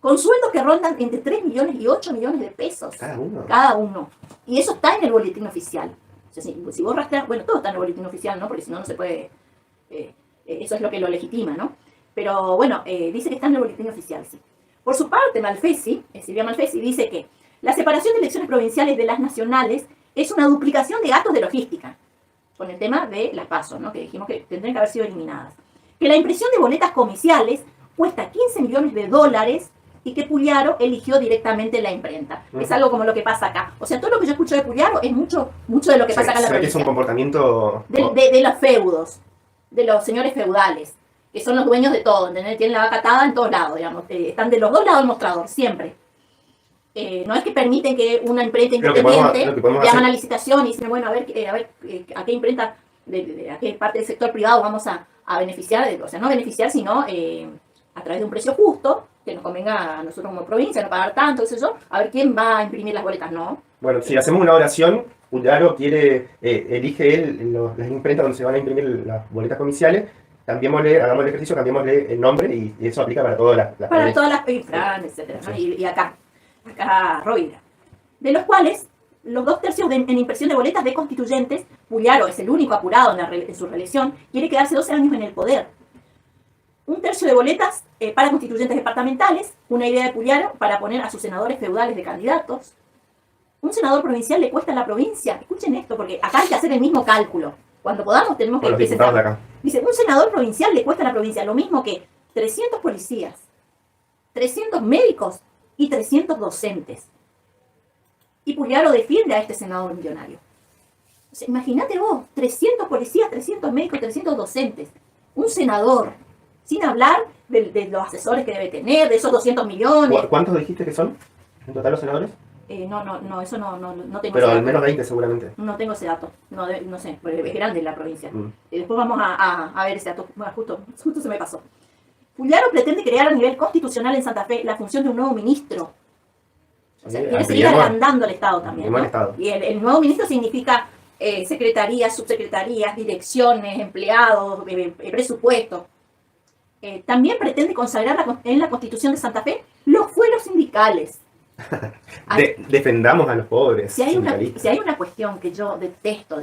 Con sueldos que rondan entre 3 millones y 8 millones de pesos. Cada uno. Y eso está en el boletín oficial. O sea, si vos rastreas, bueno, todo está en el boletín oficial, ¿no? Porque si no, no se puede... eso es lo que lo legitima, ¿no? Pero bueno, dice que está en el boletín oficial, sí. Por su parte, Malfesi, Silvia Malfesi, dice que la separación de elecciones provinciales de las nacionales es una duplicación de gastos de logística, con el tema de las PASO, ¿no? Que dijimos que tendrían que haber sido eliminadas. Que la impresión de boletas comiciales cuesta 15 millones de dólares y que Puyaro eligió directamente la imprenta. Es algo como lo que pasa acá. O sea, todo lo que yo escucho de Puyaro es mucho de lo que pasa acá en la provincia. Que es un comportamiento... De los feudos, de los señores feudales, que son los dueños de todo, ¿entendés? Tienen la vaca atada en todos lados, digamos. Están de los dos lados del mostrador, siempre. No es que permiten que una imprenta independiente llaman a licitación y dicen, bueno, a ver a qué imprenta, a qué parte del sector privado vamos a beneficiar, o sea, no beneficiar, sino a través de un precio justo, que nos convenga a nosotros como provincia, no pagar tanto, eso, a ver quién va a imprimir las boletas, ¿no? Bueno, si hacemos una oración, Puyaro elige él las imprentas donde se van a imprimir las boletas comiciales, hagamos el ejercicio, cambiémosle el nombre y eso aplica para todas las para todas las Fran, etcétera, ¿no? Y acá Rovira. De los cuales, los 2/3 en impresión de boletas de constituyentes, Puyaro es el único apurado en su reelección, quiere quedarse 12 años en el poder. 1/3 de boletas para constituyentes departamentales, una idea de Puyaro para poner a sus senadores feudales de candidatos. Un senador provincial le cuesta a la provincia, escuchen esto, porque acá hay que hacer el mismo cálculo. Cuando podamos tenemos que empezar. Acá. Dice, un senador provincial le cuesta a la provincia lo mismo que 300 policías, 300 médicos y 300 docentes. Y Puyaro defiende a este senador millonario. O sea, imagínate vos, 300 policías, 300 médicos, 300 docentes. Un senador. Sin hablar de los asesores que debe tener, de esos 200 millones. ¿Cuántos dijiste que son en total los senadores? No, eso no tengo. Pero al menos 20 seguramente. No tengo ese dato, no sé, porque es grande la provincia. Y después vamos a ver ese dato, bueno, justo se me pasó. Puyaro pretende crear a nivel constitucional en Santa Fe la función de un nuevo ministro. O sea, quiere seguir agrandando el Estado también, ¿no? Y el nuevo ministro significa secretarías, subsecretarías, direcciones, empleados, presupuesto. También pretende consagrar en la Constitución de Santa Fe los fueros sindicales. Defendamos a los pobres. Si hay una cuestión que yo detesto,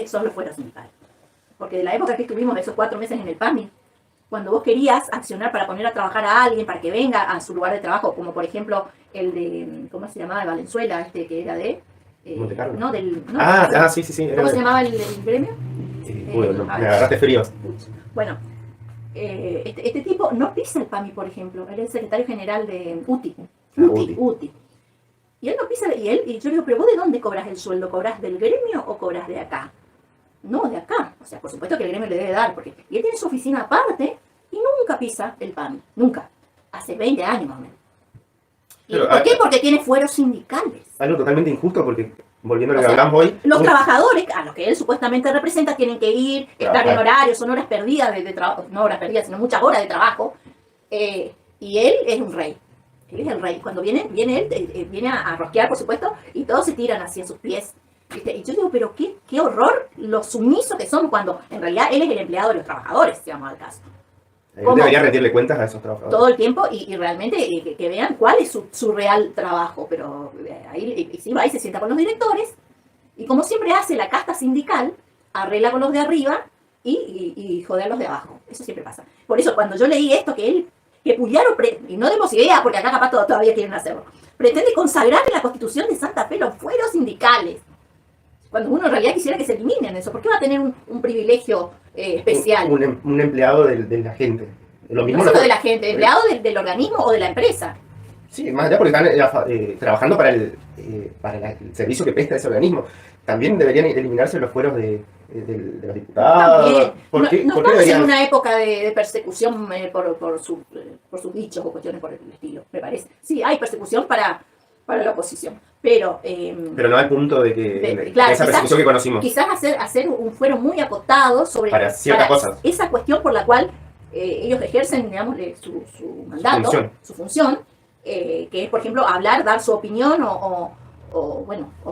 son los fueros sindicales. Porque de la época que estuvimos esos 4 meses en el PAMI, cuando vos querías accionar para poner a trabajar a alguien, para que venga a su lugar de trabajo, como por ejemplo el de, ¿cómo se llamaba? De Valenzuela, que era de... Monte Carlo. No, sí. ¿Cómo se llamaba el gremio? Bueno, me agarraste frío. Bueno, este tipo no pisa el PAMI, por ejemplo. Él es el secretario general de UTI. Y él no pisa, y yo digo, pero ¿vos de dónde cobras el sueldo? ¿Cobras del gremio o cobras de acá? No, de acá. O sea, por supuesto que el gremio le debe dar, porque y él tiene su oficina aparte y nunca pisa el PAMI. Nunca. Hace 20 años más o menos. ¿Y por qué? Porque tiene fueros sindicales. Algo totalmente injusto, porque volviendo a lo que hablamos hoy... Los trabajadores, a los que él supuestamente representa, tienen que ir, estar en horarios, son horas perdidas de trabajo, no horas perdidas, sino muchas horas de trabajo. Y él es un rey. Él es el rey. Cuando viene él, viene a rosquear, por supuesto, y todos se tiran hacia sus pies. ¿Viste? Y yo digo, pero qué horror lo sumiso que son cuando en realidad él es el empleado de los trabajadores, si vamos al caso. cómo- Debería rendirle cuentas a esos trabajadores. todo el tiempo y realmente que vean cuál es su real trabajo. Pero ahí sí va y se sienta con los directores y como siempre hace la casta sindical, arregla con los de arriba y jode a los de abajo. Eso siempre pasa. Por eso cuando yo leí esto, que Puyaro, y no demos idea, porque acá capaz todavía quieren hacerlo, pretende consagrar en la Constitución de Santa Fe los fueros sindicales. Cuando uno en realidad quisiera que se eliminen eso. ¿Por qué va a tener un privilegio especial? Un empleado de la gente. Lo mismo No solo lo- de la gente, empleado del organismo o de la empresa. Sí, más allá porque están trabajando para el servicio que presta ese organismo. También deberían eliminarse los fueros de los diputados. También. ¿Por qué, No por qué estamos en deberían? una época de persecución por sus dichos o cuestiones por el estilo, me parece. Sí, hay persecución para la oposición, pero Pero no al punto de claro, esa persecución que conocimos. quizás hacer un fuero muy acotado sobre Para ciertas cosas. esa cuestión por la cual ellos ejercen, digamos, su mandato, su función, que es, por ejemplo, hablar, dar su opinión o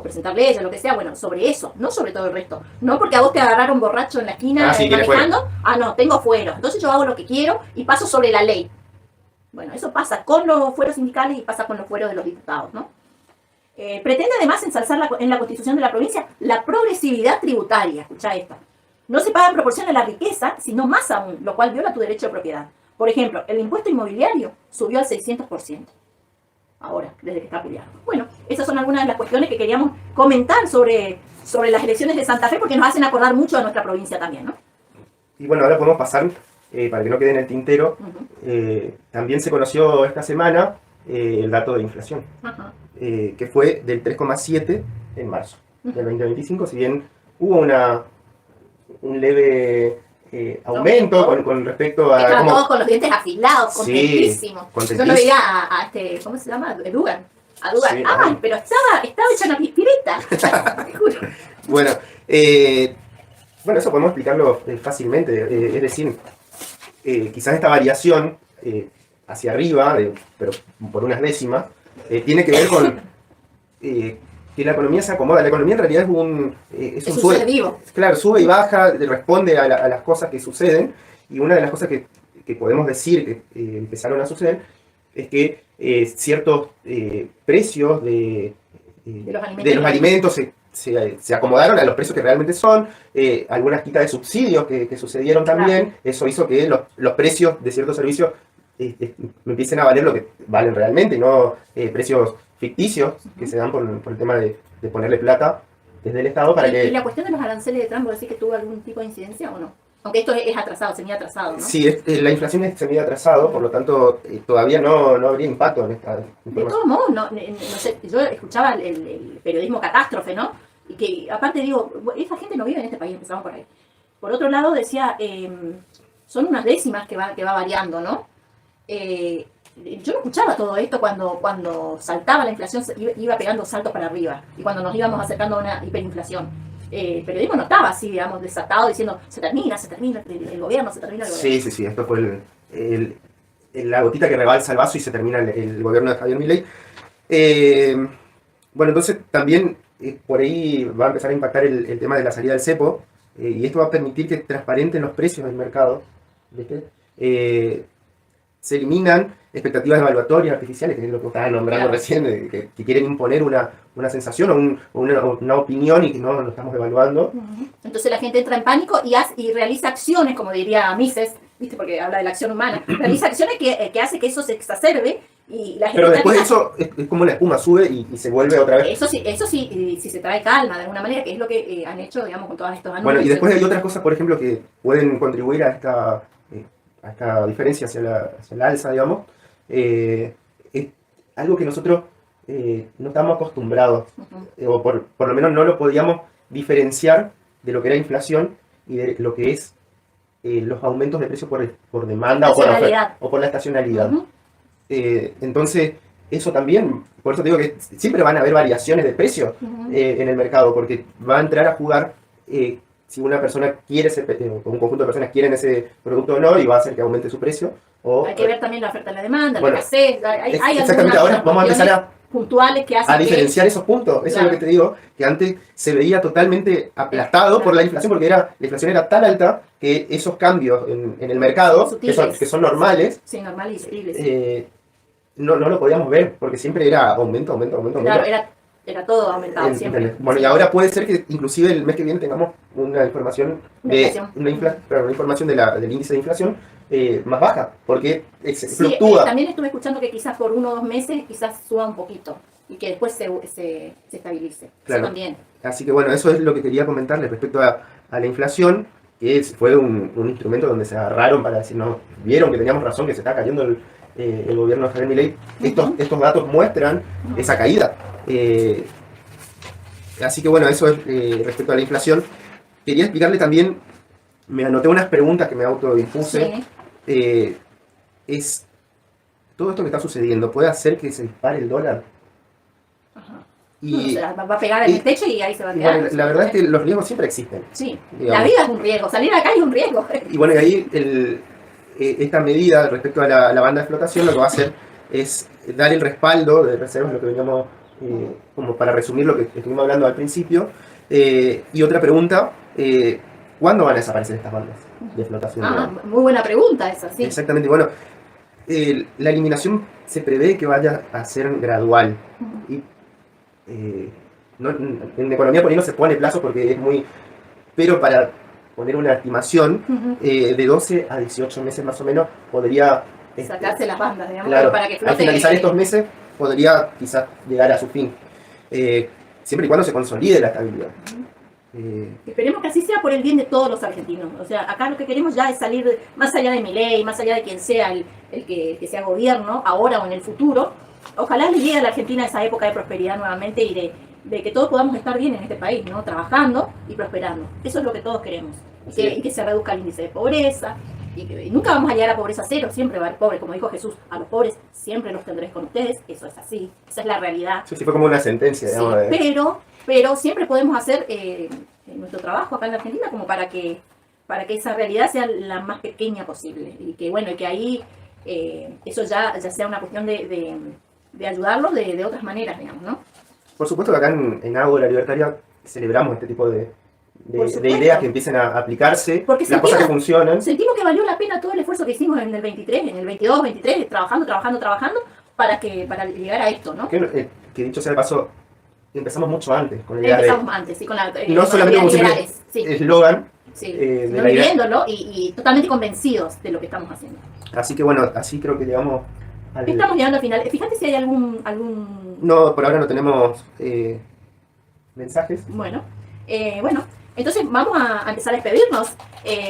presentar leyes, lo que sea, bueno, sobre eso, no sobre todo el resto. No porque a vos te agarraron borracho en la esquina Sí, manejando, no, tengo fuero, entonces yo hago lo que quiero y paso sobre la ley. Bueno, eso pasa con los fueros sindicales y pasa con los fueros de los diputados, ¿no? Pretende además ensalzar en la Constitución de la provincia la progresividad tributaria. Escuchá esto. No se paga en proporción a la riqueza, sino más aún, lo cual viola tu derecho de propiedad. Por ejemplo, el impuesto inmobiliario subió al 600%. Ahora, desde que está Puyaro. Bueno, esas son algunas de las cuestiones que queríamos comentar sobre las elecciones de Santa Fe, porque nos hacen acordar mucho de nuestra provincia también, ¿no? Y bueno, ahora podemos pasar, para que no quede en el tintero, también se conoció esta semana el dato de inflación, Ajá. Que fue del 3,7 en marzo del 2025, si bien hubo un leve aumento con respecto a... Estaban cómo- todos con los dientes afilados, Sí, contentísimos. Yo contentísimos. lo veía a este, ¿cómo se llama? Dugan. A Dugan. Sí, ¡Ay, pero estaba hecha una pispireta! Te juro. Bueno, bueno, eso podemos explicarlo fácilmente, es decir, quizás esta variación hacia arriba, pero por unas décimas, tiene que ver con que la economía se acomoda. La economía en realidad es un un ser vivo. claro, sube y baja, responde a las cosas que suceden, y una de las cosas que podemos decir que empezaron a suceder es que ciertos precios de los alimentos se acomodaron a los precios que realmente son, algunas quitas de subsidios que sucedieron también, Claro. eso hizo que los precios de ciertos servicios empiecen a valer lo que valen realmente, y no precios ficticios que se dan por el tema de ponerle plata desde el Estado para ¿Y que... la cuestión de los aranceles de Trump, ¿vos decís que tuvo algún tipo de incidencia o no? Aunque esto es atrasado, se mide atrasado, ¿no? Sí, la inflación se mide atrasado, por lo tanto todavía no habría impacto en esta De información. todos modos, no sé, yo escuchaba el periodismo catástrofe, ¿no? Y que aparte digo, esa gente no vive en este país, empezamos por ahí. Por otro lado decía, son unas décimas que va variando, ¿no? Yo no escuchaba todo esto cuando saltaba la inflación, iba pegando saltos para arriba, y cuando nos íbamos acercando a una hiperinflación. El periodismo no estaba así, digamos, desatado diciendo, se termina, el gobierno, se termina el gobierno. Sí, esto fue la gotita que rebalsa el vaso y se termina el gobierno de Javier Milei. Bueno, entonces también por ahí va a empezar a impactar el tema de la salida del cepo, y esto va a permitir que transparenten los precios del mercado, ¿viste? Se eliminan expectativas evaluatorias artificiales, que es lo que estaba nombrando Claro. recién, que quieren imponer una sensación o una opinión y que no lo estamos evaluando. Entonces la gente entra en pánico y realiza acciones, como diría Mises, ¿viste? Porque habla de la acción humana, realiza acciones que hace que eso se exacerbe y la gente... Pero después de eso es como la espuma, sube y se vuelve otra vez. Eso sí, si se trae calma de alguna manera, que es lo que han hecho, digamos, con todos estos anuncios. Bueno, y después hay otras cosas, por ejemplo, que pueden contribuir a esta diferencia hacia la alza, digamos. Es algo que nosotros no estamos acostumbrados, o por lo menos no lo podíamos diferenciar de lo que era inflación y de lo que es los aumentos de precios por demanda o por la estacionalidad. Ujú. Entonces, eso también, por eso digo que siempre van a haber variaciones de precios en el mercado, porque va a entrar a jugar si una persona quiere, o un conjunto de personas quieren ese producto o no, y va a hacer que aumente su precio. Hay que ver también la oferta y la demanda, Bueno, la escasez, hay exactamente, algunas ahora vamos a empezar puntuales que hacen a diferenciar esos puntos. Eso Claro. es lo que te digo, que antes se veía totalmente aplastado Claro. por la inflación, porque la inflación era tan alta que esos cambios en el mercado, Sutiles. que son normales, Sí, normal y sutiles. no lo podíamos ver, porque siempre era aumento, aumento, aumento, Claro, aumento. era todo aumentado siempre. ¿Entendés? Bueno, Sí. y ahora puede ser que inclusive el mes que viene tengamos una información Una de inflación. una información del índice de inflación más baja, porque Sí, fluctúa. también estuve escuchando que quizás por 1 o 2 meses quizás suba un poquito y que después se estabilice. Claro. Eso también. Así que bueno, eso es lo que quería comentarles respecto a la inflación, que fue un instrumento donde se agarraron para decir, no, vieron que teníamos razón, que se está cayendo el gobierno de Javier Milei. Estos datos muestran esa caída. Así que bueno, eso es respecto a la inflación. Quería explicarle también, me anoté unas preguntas que me autoimpuse. Sí. Es todo esto que está sucediendo, ¿puede hacer que se dispare el dólar? Ajá. Y, Se la va a pegar en y- el techo y ahí se va a y quedar. bueno, la verdad es que los riesgos siempre existen. Sí, digamos. la vida es un riesgo, salir a la calle es un riesgo. Y bueno, y ahí esta medida respecto a la banda de flotación lo que va a hacer es dar el respaldo de reservas, lo que veníamos, como para resumir lo que estuvimos hablando al principio. Y otra pregunta, ¿cuándo van a desaparecer estas bandas de flotación? Digamos? Muy buena pregunta esa, sí. Exactamente, bueno, la eliminación se prevé que vaya a ser gradual. Y, en economía por ahí no se pone plazo porque es muy... Pero para poner una estimación, de 12 a 18 meses más o menos podría... Sacarse las bandas, digamos, Claro, para que al flote. finalizar estos meses podría quizás llegar a su fin. Siempre y cuando se consolide la estabilidad. Esperemos que así sea por el bien de todos los argentinos. O sea, acá lo que queremos ya es salir más allá de Milei, más allá de quien sea el que sea gobierno, ahora o en el futuro. Ojalá le llegue a la Argentina esa época de prosperidad nuevamente y de que todos podamos estar bien en este país, ¿no? Trabajando y prosperando. Eso es lo que todos queremos. Y que se reduzca el índice de pobreza. Y que nunca vamos a llegar a pobreza cero, siempre va a haber pobres. Como dijo Jesús, a los pobres siempre los tendréis con ustedes. Eso es así, esa es la realidad. Sí, fue como una sentencia, Sí, digamos. pero siempre podemos hacer nuestro trabajo acá en la Argentina como para que esa realidad sea la más pequeña posible y que bueno, y que ahí eso ya sea una cuestión de ayudarlos de otras maneras, digamos, ¿no? Por supuesto que acá en Ágora Libertaria celebramos este tipo de supuesto. ideas que empiecen a aplicarse, Porque las cosas que funcionan. Sentimos que valió la pena todo el esfuerzo que hicimos en el 23, en el 22, 23, trabajando para llegar a esto, ¿no? Que dicho sea de paso, empezamos mucho antes con la idea Empezamos antes, sí, con la no solamente como siempre sí, eslogan, sí, de sino la idea. viviéndolo y totalmente convencidos de lo que estamos haciendo. Así que bueno, así creo que llegamos al... Estamos llegando al final. Fíjate si hay algún No, por ahora no tenemos mensajes. bueno, entonces vamos a empezar a despedirnos.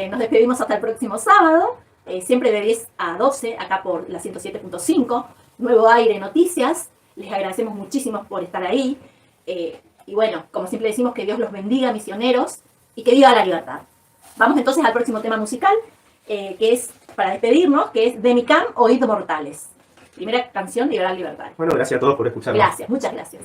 Nos despedimos hasta el próximo sábado, siempre de 10 a 12, acá por la 107.5, Nuevo Aire Noticias. Les agradecemos muchísimo por estar ahí. Y bueno, como siempre decimos, que Dios los bendiga, misioneros, y que viva la libertad. Vamos entonces al próximo tema musical, que es, para despedirnos, que es de Micam, Oídos Mortales. Primera canción, Liberar Libertad. Bueno, gracias a todos por escucharnos. Gracias, muchas gracias.